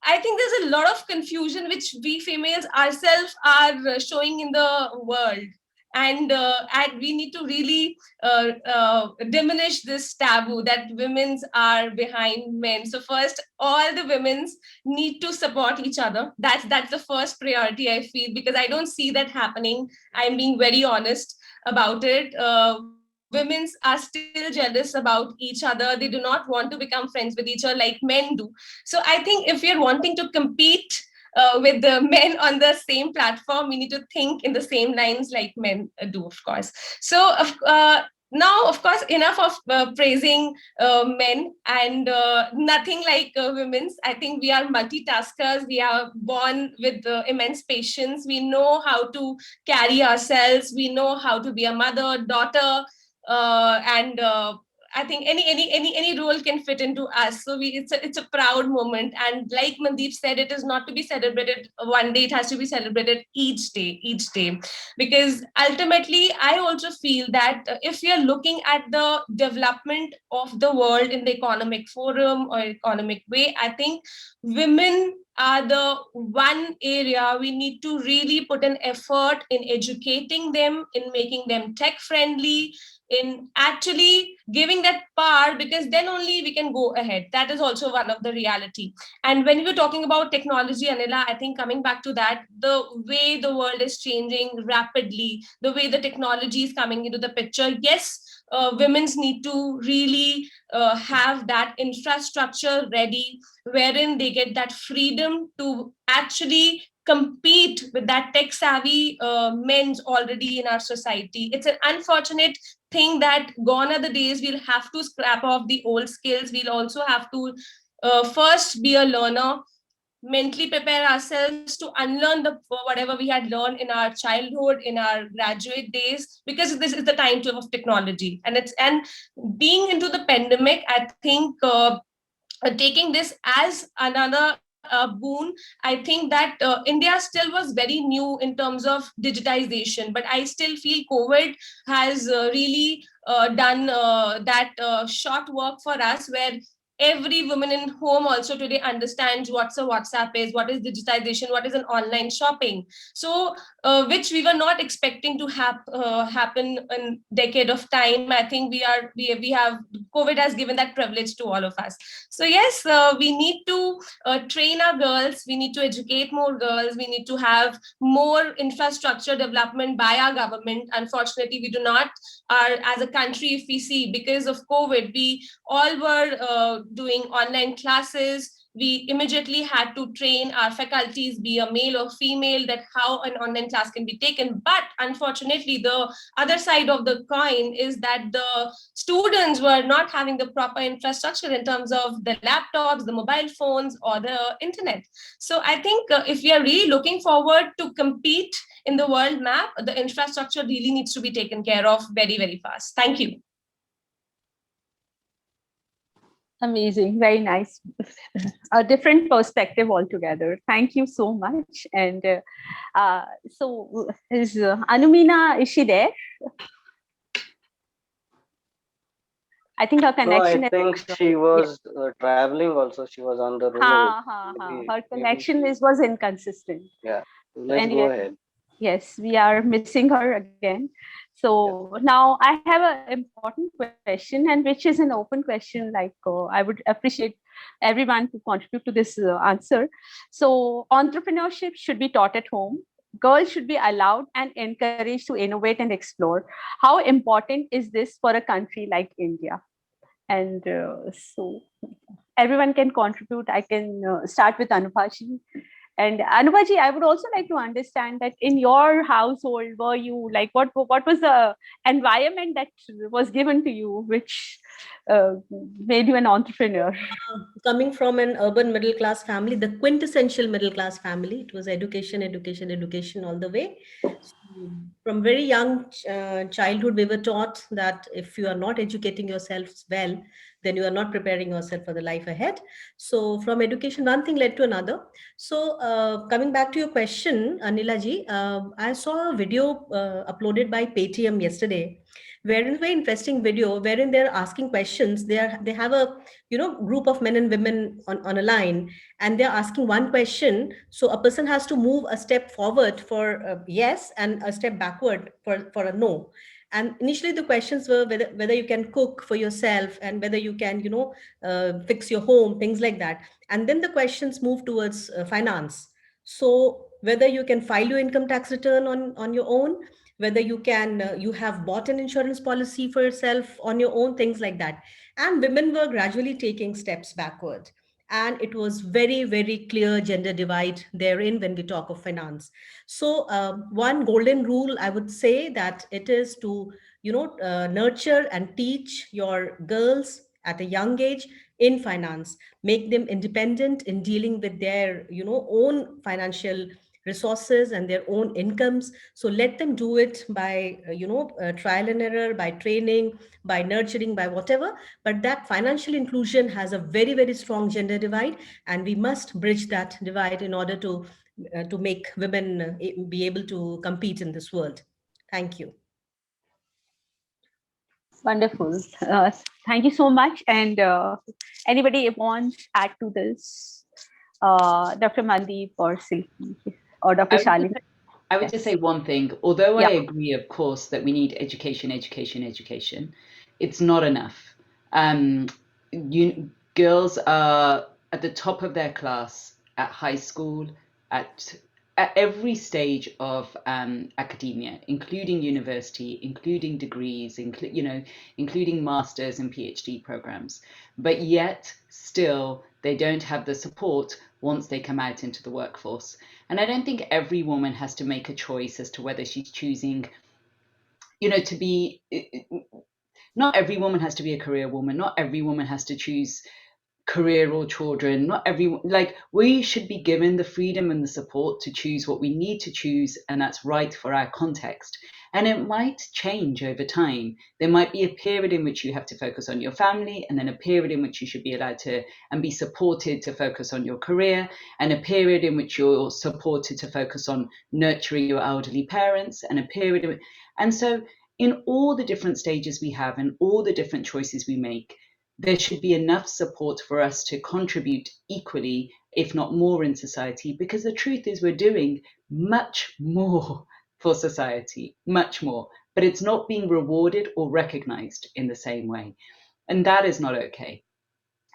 I think there's a lot of confusion which we females ourselves are showing in the world. And we need to really diminish this taboo that women's are behind men. So first, all the women's need to support each other. That's the first priority, I feel, because I don't see that happening. I'm being very honest about it. Women are still jealous about each other. They do not want to become friends with each other like men do. So I think if you're wanting to compete with the men on the same platform, we need to think in the same lines like men do, of course. So now, of course, enough of praising men, and nothing like women's. I think we are multitaskers. We are born with immense patience. We know how to carry ourselves. We know how to be a mother, daughter, and I think any role can fit into us. So it's a proud moment. And like Mandeep said, it is not to be celebrated one day. It has to be celebrated each day. Because ultimately, I also feel that if we are looking at the development of the world in the economic forum or economic way, I think women are the one area we need to really put an effort in educating them, in making them tech friendly, in actually giving that power, because then only we can go ahead. That is also one of the reality. And when we were talking about technology, Anila, I think coming back to that, the way the world is changing rapidly, the way the technology is coming into the picture, yes, women's need to really have that infrastructure ready, wherein they get that freedom to actually compete with that tech savvy men's already in our society. It's an unfortunate thing that gone are the days we'll have to scrap off the old skills. We'll also have to first be a learner, mentally prepare ourselves to unlearn the whatever we had learned in our childhood, in our graduate days, because this is the time of technology. And being into the pandemic, I think taking this as another boon. I think that India still was very new in terms of digitization, but I still feel COVID has really done that short work for us, where every woman in home also today understands what's a WhatsApp is, what is digitization, what is an online shopping. So which we were not expecting to happen in decade of time. I think we have COVID has given that privilege to all of us. So yes, we need to train our girls, we need to educate more girls, we need to have more infrastructure development by our government. Unfortunately, we do not, as a country, if we see, because of COVID, we all were doing online classes. We immediately had to train our faculties, be a male or female, that how an online class can be taken. But unfortunately, the other side of the coin is that the students were not having the proper infrastructure in terms of the laptops, the mobile phones, or the internet. So I think if we are really looking forward to compete in the world map, the infrastructure really needs to be taken care of very, very fast. Thank you.
Amazing, very nice. A different perspective altogether. Thank you so much. And so is Anumina, is she there? I think her connection.
No, I think she was traveling also. She was on the road.
Her connection was inconsistent.
Yeah, let's go ahead.
Yes, we are missing her again. So now I have an important question, and which is an open question. Like I would appreciate everyone to contribute to this answer. So entrepreneurship should be taught at home. Girls should be allowed and encouraged to innovate and explore. How important is this for a country like India? And so everyone can contribute. I can start with Anubhaji. And Anubhaji, I would also like to understand that in your household, were you like, what was the environment that was given to you, which made you an entrepreneur?
Coming from an urban middle class family, the quintessential middle class family, it was education, education, education all the way. So from very young childhood, we were taught that if you are not educating yourselves well, then you are not preparing yourself for the life ahead. So from education, one thing led to another. So coming back to your question, Anila ji, I saw a video uploaded by Paytm yesterday, wherein a very interesting video wherein they're asking questions. They have a group of men and women on a line, and they're asking one question. So a person has to move a step forward for a yes and a step backward for a no. And initially the questions were whether you can cook for yourself and whether you can, fix your home, things like that. And then the questions move towards finance. So whether you can file your income tax return on your own, whether you can, you have bought an insurance policy for yourself on your own, things like that. And women were gradually taking steps backward. And it was very, very clear gender divide therein when we talk of finance. So one golden rule, I would say that it is to, nurture and teach your girls at a young age in finance, make them independent in dealing with their, own financial resources and their own incomes. So let them do it by, trial and error, by training, by nurturing, by whatever. But that financial inclusion has a very, very strong gender divide, and we must bridge that divide in order to make women be able to compete in this world. Thank you.
Wonderful. Thank you so much. And anybody wants to add to this? Dr. Mandeep or Silky or Dr. Shalini?
I would just say one thing. Although I agree, of course, that we need education, education, education, it's not enough. Girls are at the top of their class at high school, at at every stage of academia, including university, including degrees, including masters and PhD programs, but yet still they don't have the support once they come out into the workforce. And I don't think every woman has to make a choice as to whether she's choosing, to be. Not every woman has to be a career woman. Not every woman has to choose career or children. Not everyone, we should be given the freedom and the support to choose what we need to choose, and that's right for our context. And it might change over time. There might be a period in which you have to focus on your family, and then a period in which you should be allowed to and be supported to focus on your career, and a period in which you're supported to focus on nurturing your elderly parents, and a period and so in all the different stages we have and all the different choices we make, there should be enough support for us to contribute equally, if not more, in society, because the truth is we're doing much more for society, much more, but it's not being rewarded or recognized in the same way. And that is not okay.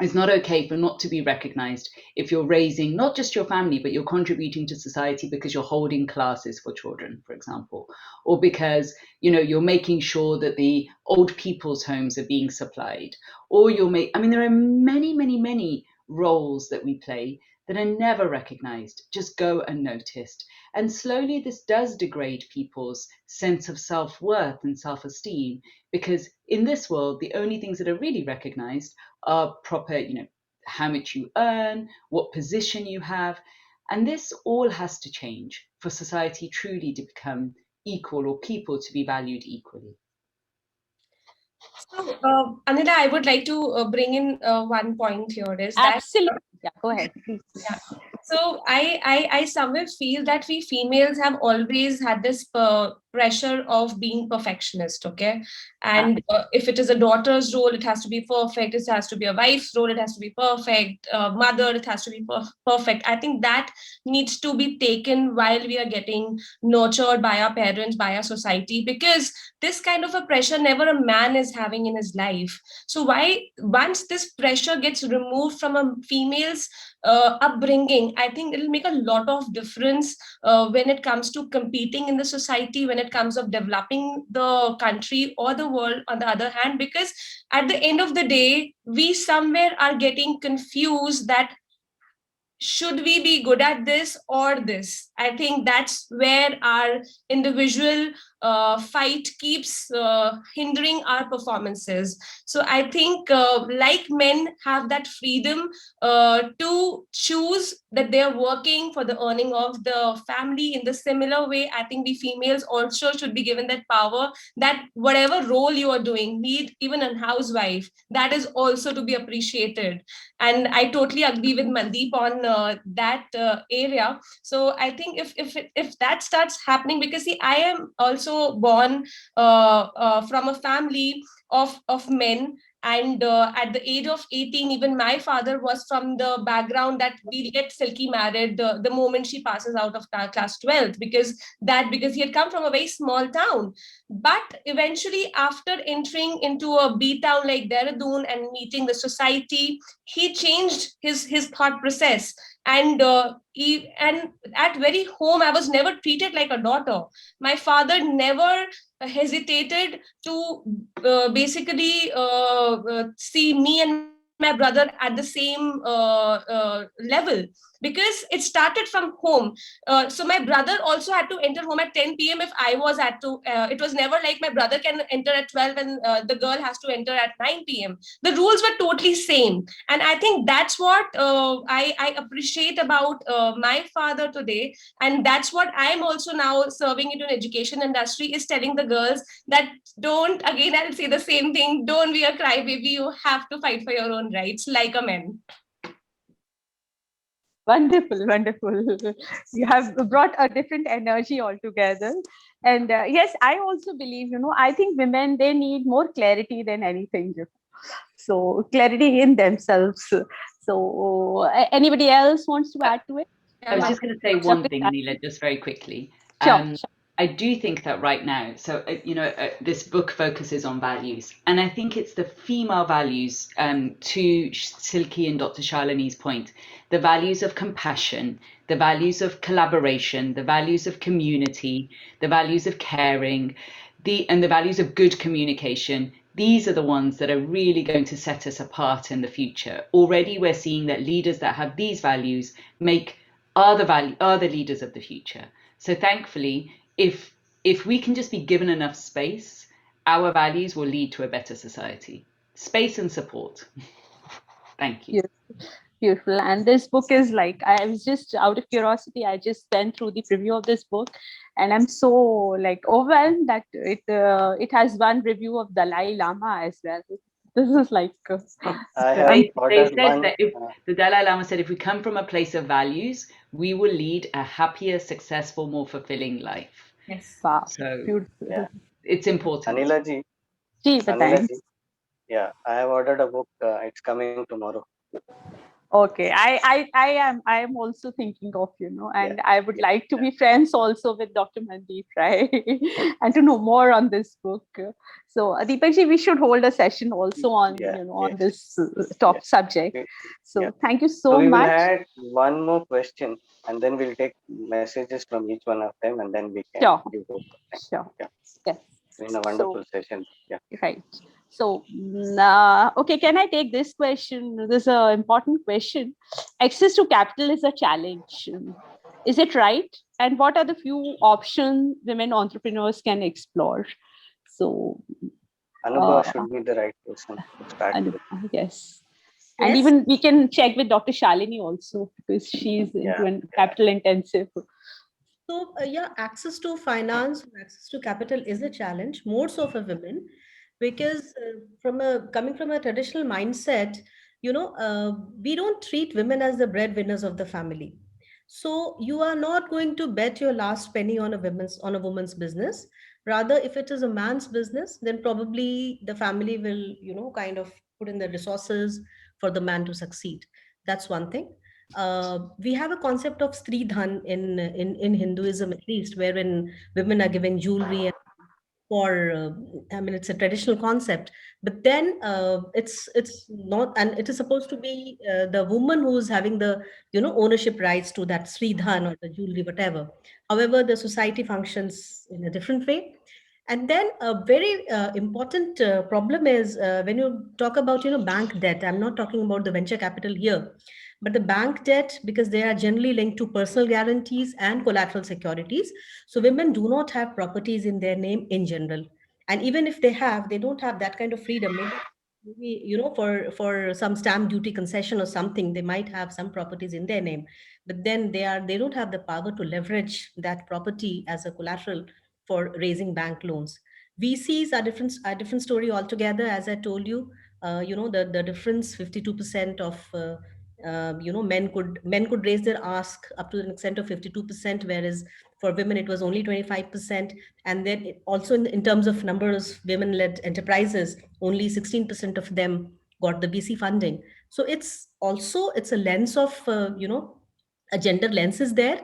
It's not okay for not to be recognized if you're raising not just your family, but you're contributing to society because you're holding classes for children, for example, or because you're making sure that the old people's homes are being supplied, or there are many, many, many roles that we play that are never recognized, just go unnoticed. And slowly this does degrade people's sense of self-worth and self-esteem, because in this world, the only things that are really recognized are proper, how much you earn, what position you have. And this all has to change for society truly to become equal, or people to be valued equally.
So, Anila, I would like to bring in one point here is that.
Absolutely. Yeah, go ahead, please.
Yeah. So I somewhere feel that we females have always had this pressure of being perfectionist, okay? And if it is a daughter's role, it has to be perfect. It has to be a wife's role, it has to be perfect. Mother, it has to be perfect. I think that needs to be taken while we are getting nurtured by our parents, by our society, because this kind of a pressure never a man is having in his life. So why, once this pressure gets removed from a female's upbringing, I think it'll make a lot of difference when it comes to competing in the society, when it comes of developing the country or the world on the other hand, because at the end of the day, we somewhere are getting confused that should we be good at this or this? I think that's where our individual fight keeps hindering our performances. So I think like men have that freedom to choose that they're working for the earning of the family, in the similar way, I think we females also should be given that power, that whatever role you are doing, be it even a housewife, that is also to be appreciated. And I totally agree with Mandeep on that area. So I think if that starts happening, because see, I am also born from a family of men, and at the age of 18, even my father was from the background that we get Silky married the moment she passes out of class 12, because he had come from a very small town. But eventually, after entering into a B town like Dehradun and meeting the society, he changed his thought process. And and at very home, I was never treated like a daughter. My father never hesitated to basically see me and my brother at the same level, because it started from home. So my brother also had to enter home at 10 p.m. if I was at to. It was never like my brother can enter at 12 and the girl has to enter at 9 p.m. The rules were totally same. And I think that's what I appreciate about my father today. And that's what I'm also now serving into an education industry, is telling the girls that don't, again, I'll say the same thing, don't be a crybaby. You have to fight for your own rights like a man.
Wonderful, wonderful. You have brought a different energy altogether. And yes, I also believe, I think women, they need more clarity than anything. So clarity in themselves. So anybody else wants to add to it?
I was just going to say one thing, Anila, just very quickly.
Sure.
I do think that right now, so, this book focuses on values. And I think it's the female values, to Silky and Dr. Shalini's point, the values of compassion, the values of collaboration, the values of community, the values of caring, and the values of good communication. These are the ones that are really going to set us apart in the future. Already we're seeing that leaders that have these values are the leaders of the future. So thankfully, if we can just be given enough space, our values will lead to a better society. Space and support. Thank you.
Yes. Beautiful. And this book is like, I was just out of curiosity, I just went through the preview of this book, and I'm so like overwhelmed that it has one review of Dalai Lama as well. This is like
I have
They
ordered
said
one.
that the Dalai Lama said, if we come from a place of values, we will lead a happier, successful, more fulfilling life.
Yes.
wow,
So
beautiful.
Yeah.
it's important.
Anila ji,
Gee,
Anila
बताएं.
ji, yeah, I have ordered a book. It's coming tomorrow.
Okay, I am also thinking of, and I would like to be friends also with Dr. Mandeep, right? And to know more on this book. So Deepak ji, we should hold a session also on, on this subject. So thank you so
we
much.
will add one more question, and then we'll take messages from each one of them, and then we can give over.
Sure.
Yeah.
Yes.
It's been a wonderful session. Yeah.
Right. So, okay, can I take this question? This is an important question. Access to capital is a challenge. Is it right? And what are the few options women entrepreneurs can explore? So,
Anubha should be the right person to start with.
Yes. And even we can check with Dr. Shalini also, because she's into capital intensive.
So access to finance, access to capital is a challenge, more so for women, because coming from a traditional mindset, we don't treat women as the breadwinners of the family. So you are not going to bet your last penny on a woman's business. Rather, if it is a man's business, then probably the family will, kind of put in the resources for the man to succeed. That's one thing. We have a concept of Stridhan in Hinduism, at least, wherein women are given jewelry it's a traditional concept, but then it's not, and it is supposed to be the woman who is having the ownership rights to that Sridhan or the jewelry, whatever. However, the society functions in a different way. And then a very important problem is when you talk about bank debt. I'm not talking about the venture capital here, but the bank debt, because they are generally linked to personal guarantees and collateral securities. So women do not have properties in their name in general. And even if they don't have that kind of freedom. Maybe for some stamp duty concession or something, they might have some properties in their name, but then they don't have the power to leverage that property as a collateral for raising bank loans. VCs are different story altogether. As I told you, the difference, 52% of men could raise their ask up to an extent of 52%, whereas for women it was only 25%. And then also in terms of numbers, women-led enterprises, only 16% of them got the VC funding. So it's a lens of a gender lens is there.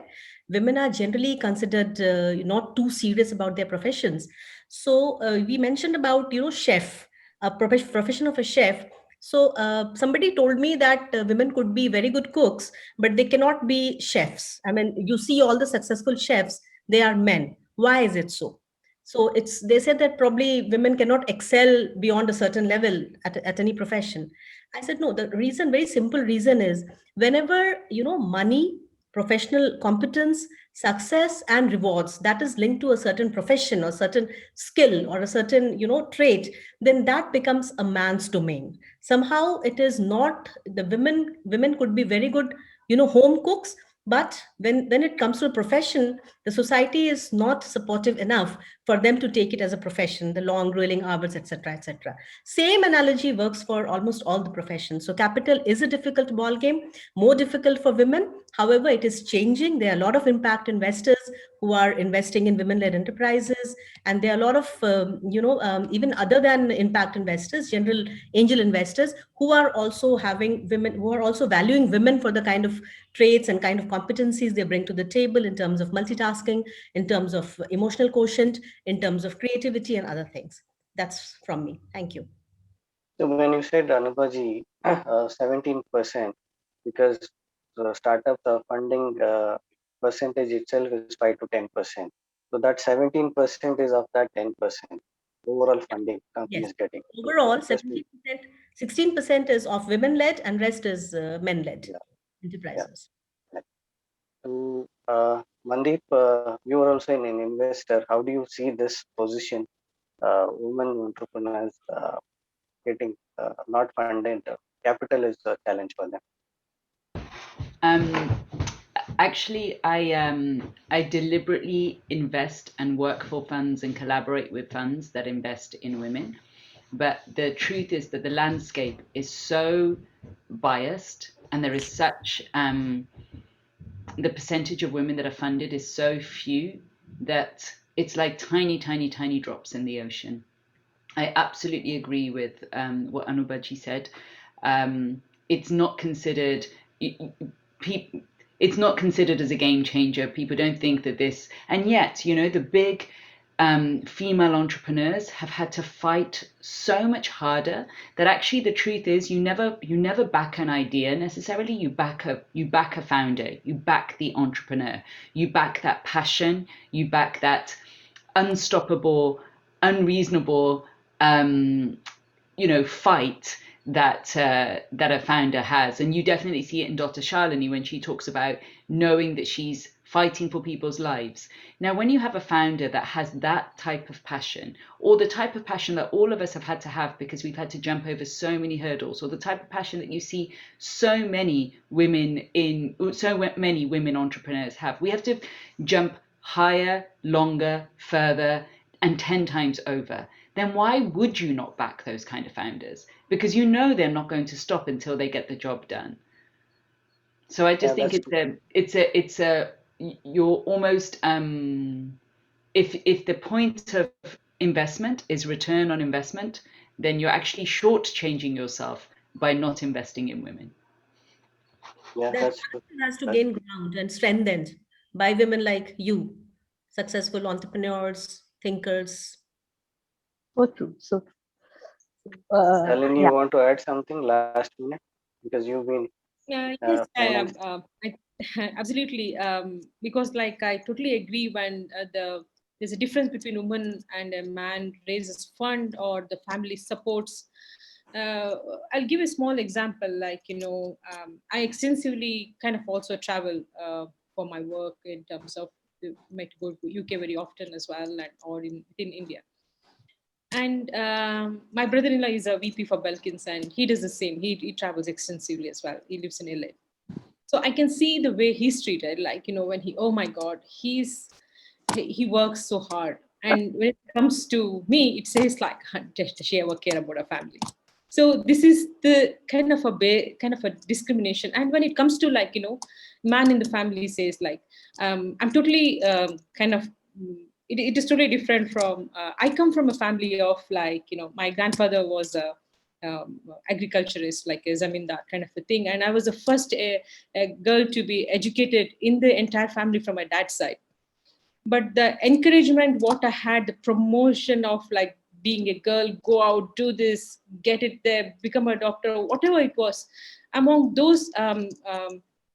Women are generally considered not too serious about their professions. So we mentioned about chef, a profession of a chef. So somebody told me that women could be very good cooks, but they cannot be chefs. I mean, you see all the successful chefs, they are men. Why is it so? So they said that probably women cannot excel beyond a certain level at any profession. I said, no, the reason, very simple reason is whenever, money, professional competence, success and rewards, that is linked to a certain profession or certain skill or a certain, trait, then that becomes a man's domain. Somehow it is not. The women could be very good, home cooks, but when it comes to a profession, the society is not supportive enough for them to take it as a profession, the long grueling hours, etc., etc. Same analogy works for almost all the professions. So capital is a difficult ball game, more difficult for women. However, it is changing. There are a lot of impact investors who are investing in women-led enterprises, and there are a lot of even other than impact investors, general angel investors, who are also valuing women for the kind of traits and kind of competencies they bring to the table in terms of multitasking multitasking, in terms of emotional quotient, in terms of creativity and other things. That's from me. Thank you.
So when you said Anubaji, 17%, because the startup funding percentage itself is 5 to 10%. So that 17% is of that 10% overall funding company
Yes.
is getting.
Overall,
So just
17%, 16% is of women-led and rest is men-led
Yeah.
enterprises.
to Mandeep, you are also an investor. How do you see this position? Women entrepreneurs getting not funded. Capital is a challenge for them.
Actually, I deliberately invest and work for funds and collaborate with funds that invest in women. But the truth is that the landscape is so biased, and there is such the percentage of women that are funded is so few that it's like tiny, tiny, tiny drops in the ocean. I absolutely agree with what Anubaji said. It's not considered. It's not considered as a game changer. People don't think that this, and yet, you know, the big female entrepreneurs have had to fight so much harder that actually the truth is you never back an idea necessarily. You back a founder, you back the entrepreneur, you back that passion, you back that unstoppable, unreasonable fight that a founder has. And you definitely see it in Dr. Shalini when she talks about knowing that she's fighting for people's lives. Now, when you have a founder that has that type of passion, or the type of passion that all of us have had to have because we've had to jump over so many hurdles, or the type of passion that you see so many women entrepreneurs have, we have to jump higher, longer, further, and 10 times over. Then why would you not back those kind of founders? Because you know they're not going to stop until they get the job done. So I just think it's a you're almost if the point of investment is return on investment, then you're actually shortchanging yourself by not investing in women.
Yeah,
That
that's true.
has to gain ground and strengthened by women like you, successful entrepreneurs, thinkers.
So true. So true.
Shalini,
Yeah.
you want to add something last minute because you've been
Yes, I am.
financed.
Absolutely. Because, like, I totally agree when there's a difference between a woman and a man raises fund or the family supports. I'll give a small example. Like, I extensively kind of also travel for my work in terms of might go to UK very often as well, and or in India. And my brother-in-law is a VP for Belkins, and he does the same. He travels extensively as well. He lives in LA. So I can see the way he's treated. Like, when oh my God, he works so hard. And when it comes to me, it says like, does she ever care about her family? So this is the kind of a discrimination. And when it comes to, like, man in the family says like, I'm totally it is totally different from, I come from a family of, like, my grandfather was a agriculturist, like a zamindar kind of a thing. And I was the first a girl to be educated in the entire family from my dad's side. But the encouragement, what I had, the promotion of, like, being a girl, go out, do this, get it there, become a doctor, whatever it was, among those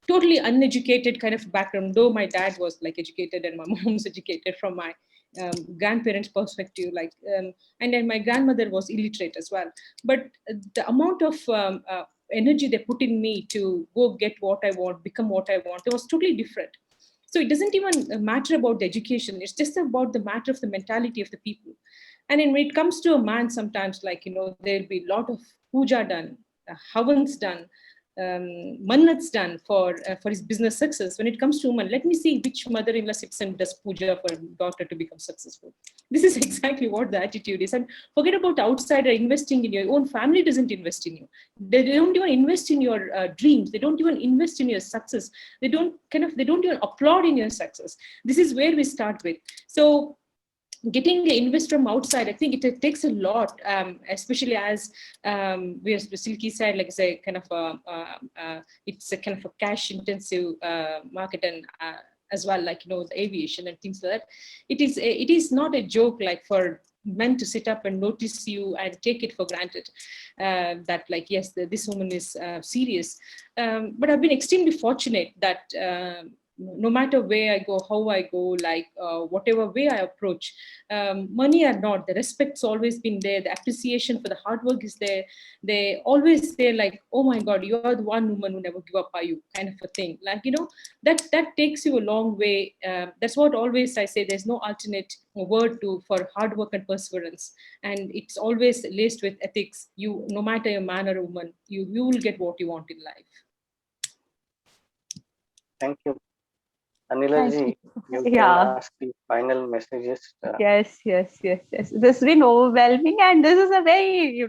totally uneducated kind of background, though my dad was like educated and my mom was educated from my grandparents' perspective, like, and then my grandmother was illiterate as well. But the amount of energy they put in me to go get what I want, become what I want, it was totally different. So it doesn't even matter about the education. It's just about the matter of the mentality of the people. And then when it comes to a man, sometimes, like, there'll be a lot of puja done, havans done, mannats done for his business success. When it comes to women, let me see which mother-in-law sits and does puja for daughter to become successful. This is exactly what the attitude is. And forget about outsider investing in your own family. Doesn't invest in you. They don't even invest in your dreams. They don't even invest in your success. They don't even applaud in your success. This is where we start with. So getting an invest from outside, I think it takes a lot, especially as where Silky said, like, it's a kind of it's a kind of a cash intensive market, and as well, like, the aviation and things like that. It is not a joke, like, for men to sit up and notice you and take it for granted that, like, yes, this woman is serious. But I've been extremely fortunate that no matter where I go, how I go, like whatever way I approach, money or not, the respect's always been there. The appreciation for the hard work is there. They always say, like, oh my God, you are the one woman who never give up, are you? Kind of a thing. Like, that takes you a long way. That's what always I say. There's no alternate word for hard work and perseverance, and it's always laced with ethics. You, no matter a man or a woman, you will get what you want in life.
Thank you. Anila ji, you can
Yeah.
ask the final messages.
Yes. This has been overwhelming, and this is a very,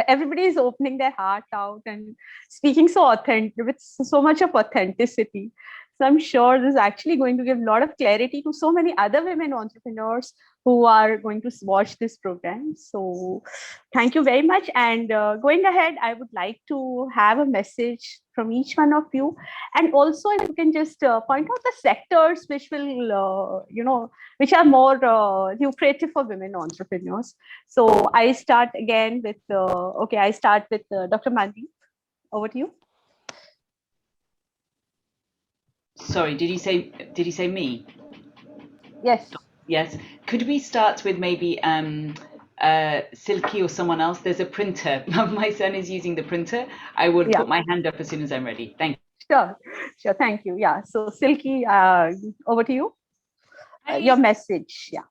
everybody is opening their heart out and speaking so authentic, with so much of authenticity. So I'm sure this is actually going to give a lot of clarity to so many other women entrepreneurs who are going to watch this program. So thank you very much. And going ahead, I would like to have a message from each one of you. And also, if you can just point out the sectors which will, which are more lucrative for women entrepreneurs. So I start again with, I start with Dr. Mandeep. Over to you.
Sorry, did he say me?
Yes.
Yes. Could we start with maybe Silky or someone else? There's a printer. My son is using the printer. I would put my hand up as soon as I'm ready. Thank you.
Sure. Thank you. Yeah. So Silky, over to you. Your message. Yeah.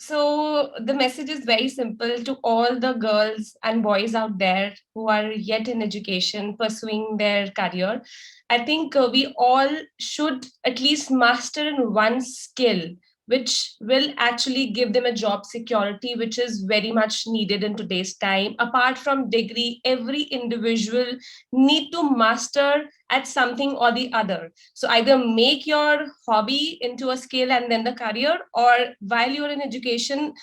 So the message is very simple to all the girls and boys out there who are yet in education, pursuing their career. I think we all should at least master one skill which will actually give them a job security, which is very much needed in today's time. Apart from degree, every individual need to master at something or the other. So either make your hobby into a skill and then the career, or while you're in education,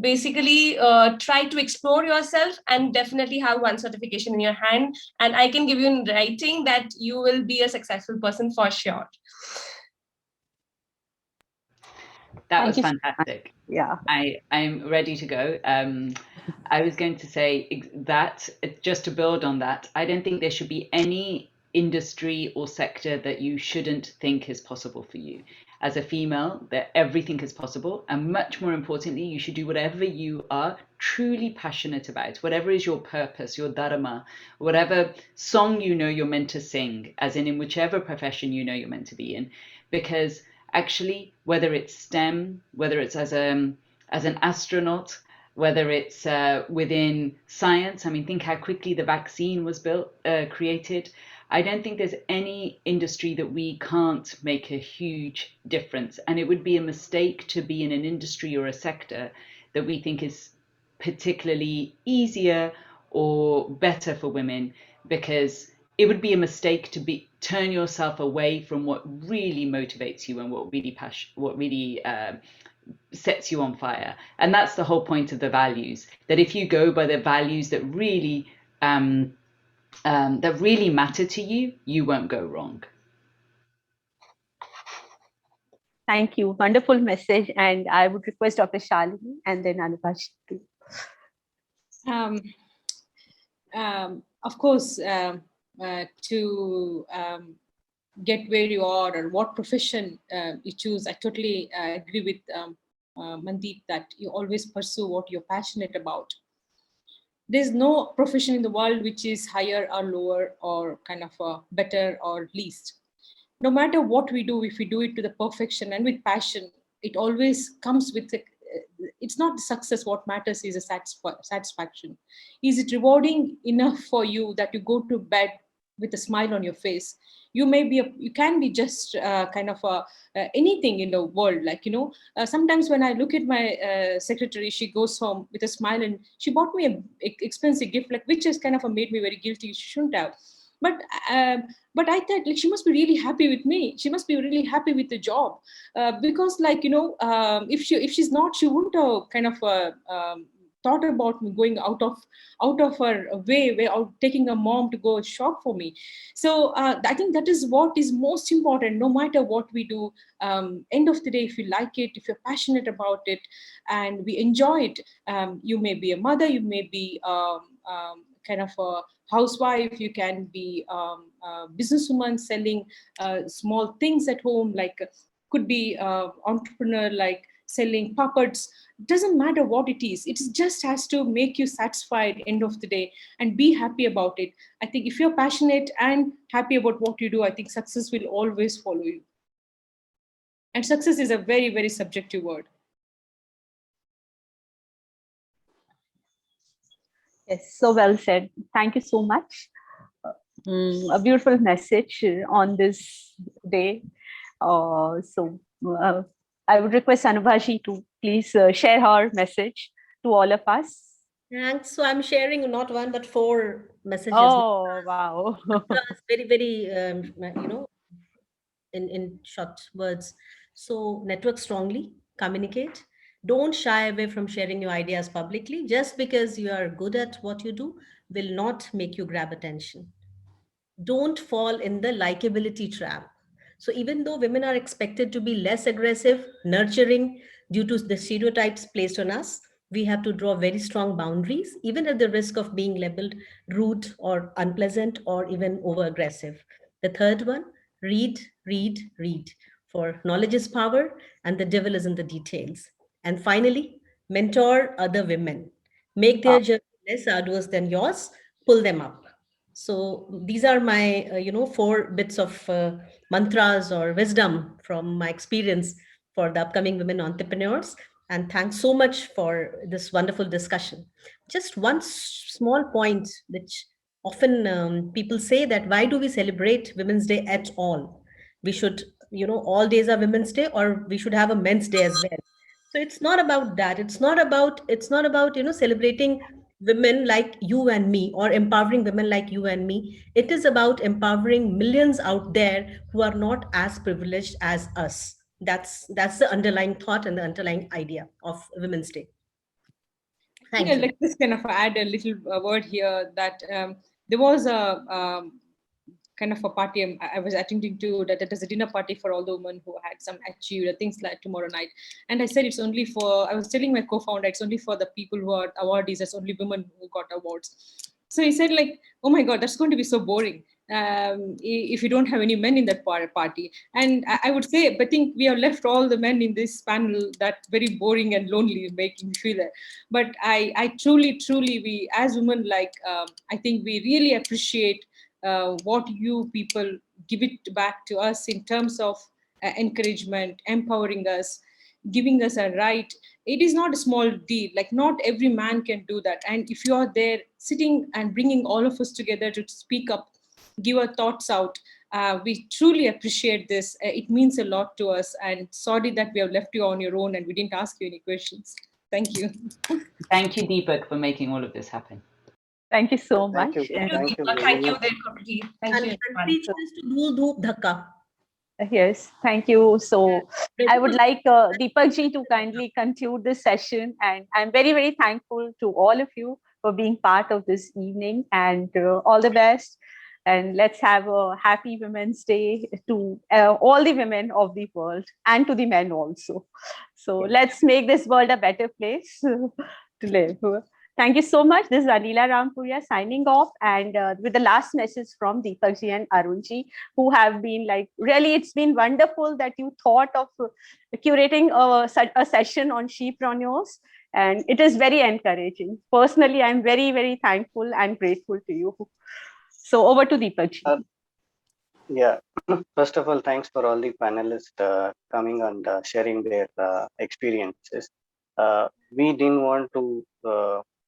basically try to explore yourself and definitely have one certification in your hand. And I can give you in writing that you will be a successful person for sure.
That was fantastic.
Yeah.
I'm ready to go. I was going to say that, just to build on that, I don't think there should be any industry or sector that you shouldn't think is possible for you. As a female, that everything is possible, and much more importantly, you should do whatever you are truly passionate about, whatever is your purpose, your dharma, whatever song you know you're meant to sing, as in whichever profession you know you're meant to be in, because actually, whether it's STEM, whether it's as an astronaut, whether it's within science, I mean, think how quickly the vaccine was created. I don't think there's any industry that we can't make a huge difference. And it would be a mistake to be in an industry or a sector that we think is particularly easier or better for women, because it would be a mistake to turn yourself away from what really motivates you and what really sets you on fire. And that's the whole point of the values, that if you go by the values that really matter to you, you won't go wrong.
Thank you. Wonderful message. And I would request Dr. Shalini and then Anubhash too.
Of course, to get where you are or what profession you choose, I totally agree with Mandeep that you always pursue what you're passionate about. There's no profession in the world which is higher or lower or kind of better or least. No matter what we do, if we do it to the perfection and with passion, it always comes with it's not success. What matters is a satisfaction. Is it rewarding enough for you that you go to bed with a smile on your face? You can be just anything in the world. Like, sometimes when I look at my secretary, she goes home with a smile and she bought me an expensive gift, like, which has kind of made me very guilty. She shouldn't have. But I thought, like, she must be really happy with me. She must be really happy with the job, because, like, if she's not, she wouldn't thought about me going out of her way out, taking a mom to go shop for me. So I think that is what is most important, no matter what we do. End of the day, if you like it, if you're passionate about it, and we enjoy it, you may be a mother, you may be kind of a housewife, you can be a businesswoman selling small things at home, like could be entrepreneur, like selling puppets. Doesn't matter what it is, it just has to make you satisfied end of the day, and be happy about it. I think if you're passionate and happy about what you do, I think success will always follow you. And success is a very, very subjective word.
Yes, so well said. Thank you so much. A beautiful message on this day. I would request Anubhaji to please share her message to all of us.
Thanks. So I'm sharing not one but 4 messages.
Oh, wow.
Very, very, in short words. So network strongly, communicate. Don't shy away from sharing your ideas publicly. Just because you are good at what you do will not make you grab attention. Don't fall in the likability trap. So even though women are expected to be less aggressive, nurturing due to the stereotypes placed on us, we have to draw very strong boundaries, even at the risk of being labeled rude or unpleasant or even over aggressive. The third one, read, read, read. For knowledge is power and the devil is in the details. And finally, mentor other women. Make their journey less arduous than yours, pull them up. So these are my, 4 bits of mantras or wisdom from my experience for the upcoming women entrepreneurs. And thanks so much for this wonderful discussion. Just one small point, which often people say that why do we celebrate Women's Day at all? We should, all days are Women's Day, or we should have a Men's Day as well. So it's not about that. It's not about, celebrating women like you and me, or empowering women like you and me. It is about empowering millions out there who are not as privileged as us. That's the underlying thought and the underlying idea of Women's Day. Thank
Yeah,
you.
like this kind of add a little word here, that there was a kind of a party I was attending to, that it was a dinner party for all the women who had some achieved things like tomorrow night. And I said, it's only for, I was telling my co-founder, it's only for the people who are awardees, it's only women who got awards. So he said, like, oh my God, that's going to be so boring if you don't have any men in that party. And I would say, but I think we have left all the men in this panel that very boring and lonely, making me feel that. But I truly, we as women, like, I think we really appreciate what you people give it back to us in terms of encouragement, empowering us, giving us a right. It is not a small deal. Like, not every man can do that. And if you are there sitting and bringing all of us together to speak up, give our thoughts out, we truly appreciate this. It means a lot to us. And sorry that we have left you on your own and we didn't ask you any questions. Thank you.
Thank you, Deepak, for making all of this happen.
Thank you so
Thank
much.
you.
And
Thank you.
Thank you,
very
Deepakji. Thank
And
you, everyone.
teach us to do dhoop dhakka.
yes, thank you. So I would like Deepakji to kindly conclude this session. And I'm very, very thankful to all of you for being part of this evening, and all the best. And let's have a happy Women's Day to all the women of the world, and to the men also. So let's make this world a better place to live. Thank you so much. This is Anila Rampuria signing off, and with the last message from Deepakji and Arunji, who have been like, really, it's been wonderful that you thought of curating a session on shepreneurs, and it is very encouraging. Personally, I'm very, very thankful and grateful to you. So over to Deepakji.
Yeah. First of all, thanks for all the panelists coming and sharing their experiences. We didn't want to,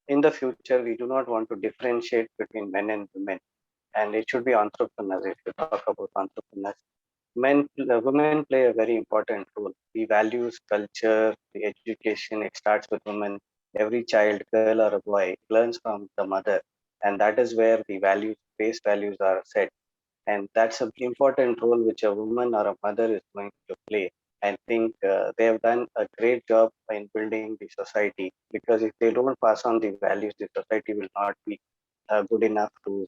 in the future, we do not want to differentiate between men and women. And it should be entrepreneurs. If you talk about entrepreneurs, women play a very important role. The values, culture, the education, it starts with women. Every child, girl or a boy, learns from the mother. And that is where the values, base values are set. And that's an important role which a woman or a mother is going to play. I think they have done a great job in building the society, because if they don't pass on the values, the society will not be good enough to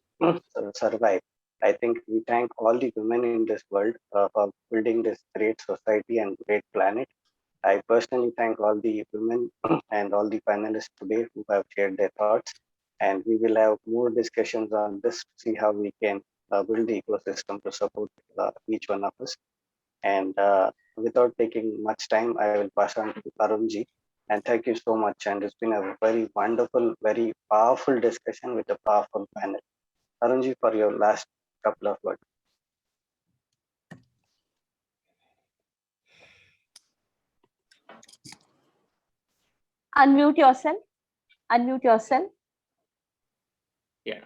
survive. I think we thank all the women in this world for building this great society and great planet. I personally thank all the women and all the panelists today who have shared their thoughts. And we will have more discussions on this to see how we can build the ecosystem to support each one of us. And without taking much time, I will pass on to Arunji. And thank you so much. And it's been a very wonderful, very powerful discussion with a powerful panel. Arunji, for your last couple of words.
Unmute yourself. Unmute yourself.
Yeah.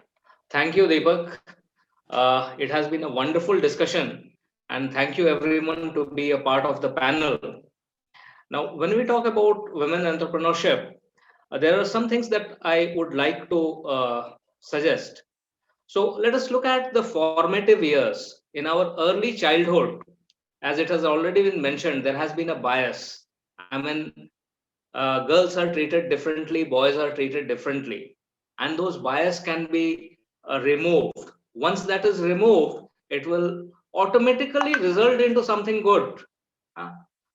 Thank you, Deepak. It has been a wonderful discussion, and thank you everyone to be a part of the panel. Now, when we talk about women entrepreneurship, there are some things that I would like to suggest. So let us look at the formative years. In our early childhood, as it has already been mentioned, there has been a bias. I mean, girls are treated differently, boys are treated differently, and those bias can be removed. Once that is removed, it will automatically result into something good.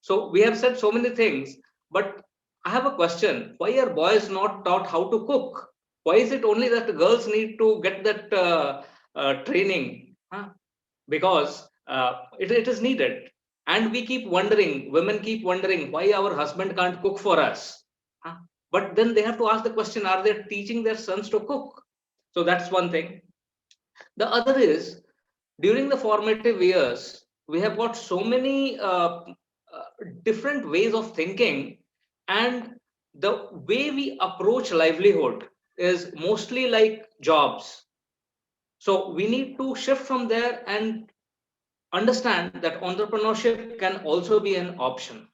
So we have said so many things, but I have a question. Why are boys not taught how to cook? Why is it only that the girls need to get that training? Because it is needed. And we keep wondering, women keep wondering why our husband can't cook for us. But then they have to ask the question, are they teaching their sons to cook? So that's one thing. The other is, during the formative years, we have got so many different ways of thinking, and the way we approach livelihood is mostly like jobs. So we need to shift from there and understand that entrepreneurship can also be an option.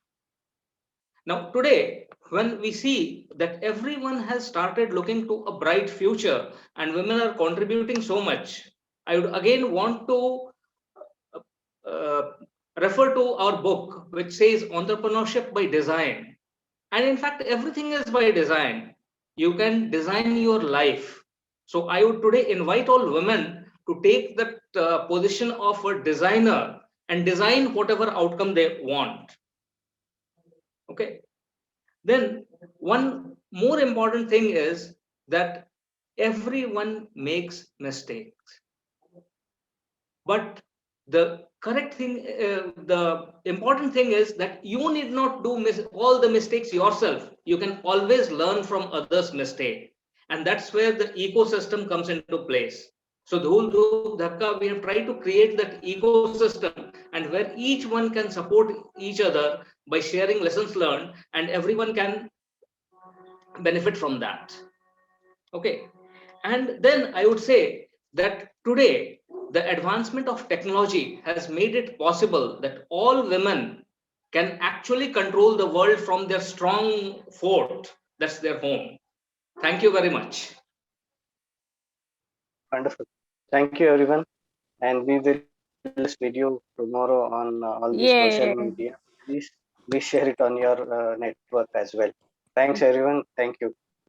Now, today, when we see that everyone has started looking to a bright future and women are contributing so much, I would again want to refer to our book, which says Entrepreneurship by Design. And in fact, everything is by design. You can design your life. So I would today invite all women to take that position of a designer and design whatever outcome they want. Okay. Then one more important thing is that everyone makes mistakes. But the correct thing, the important thing is that you need not do all the mistakes yourself. You can always learn from others' mistake. And that's where the ecosystem comes into place. So Dhul Dhuk Dhakka, we have tried to create that ecosystem, and where each one can support each other by sharing lessons learned, and everyone can benefit from that. Okay. And then I would say that today, the advancement of technology has made it possible that all women can actually control the world from their strong fort, that's their home. Thank you very much.
Wonderful. Thank you, everyone. And we will this video tomorrow on all the social media. Please share it on your network as well. Thanks, everyone. Thank you.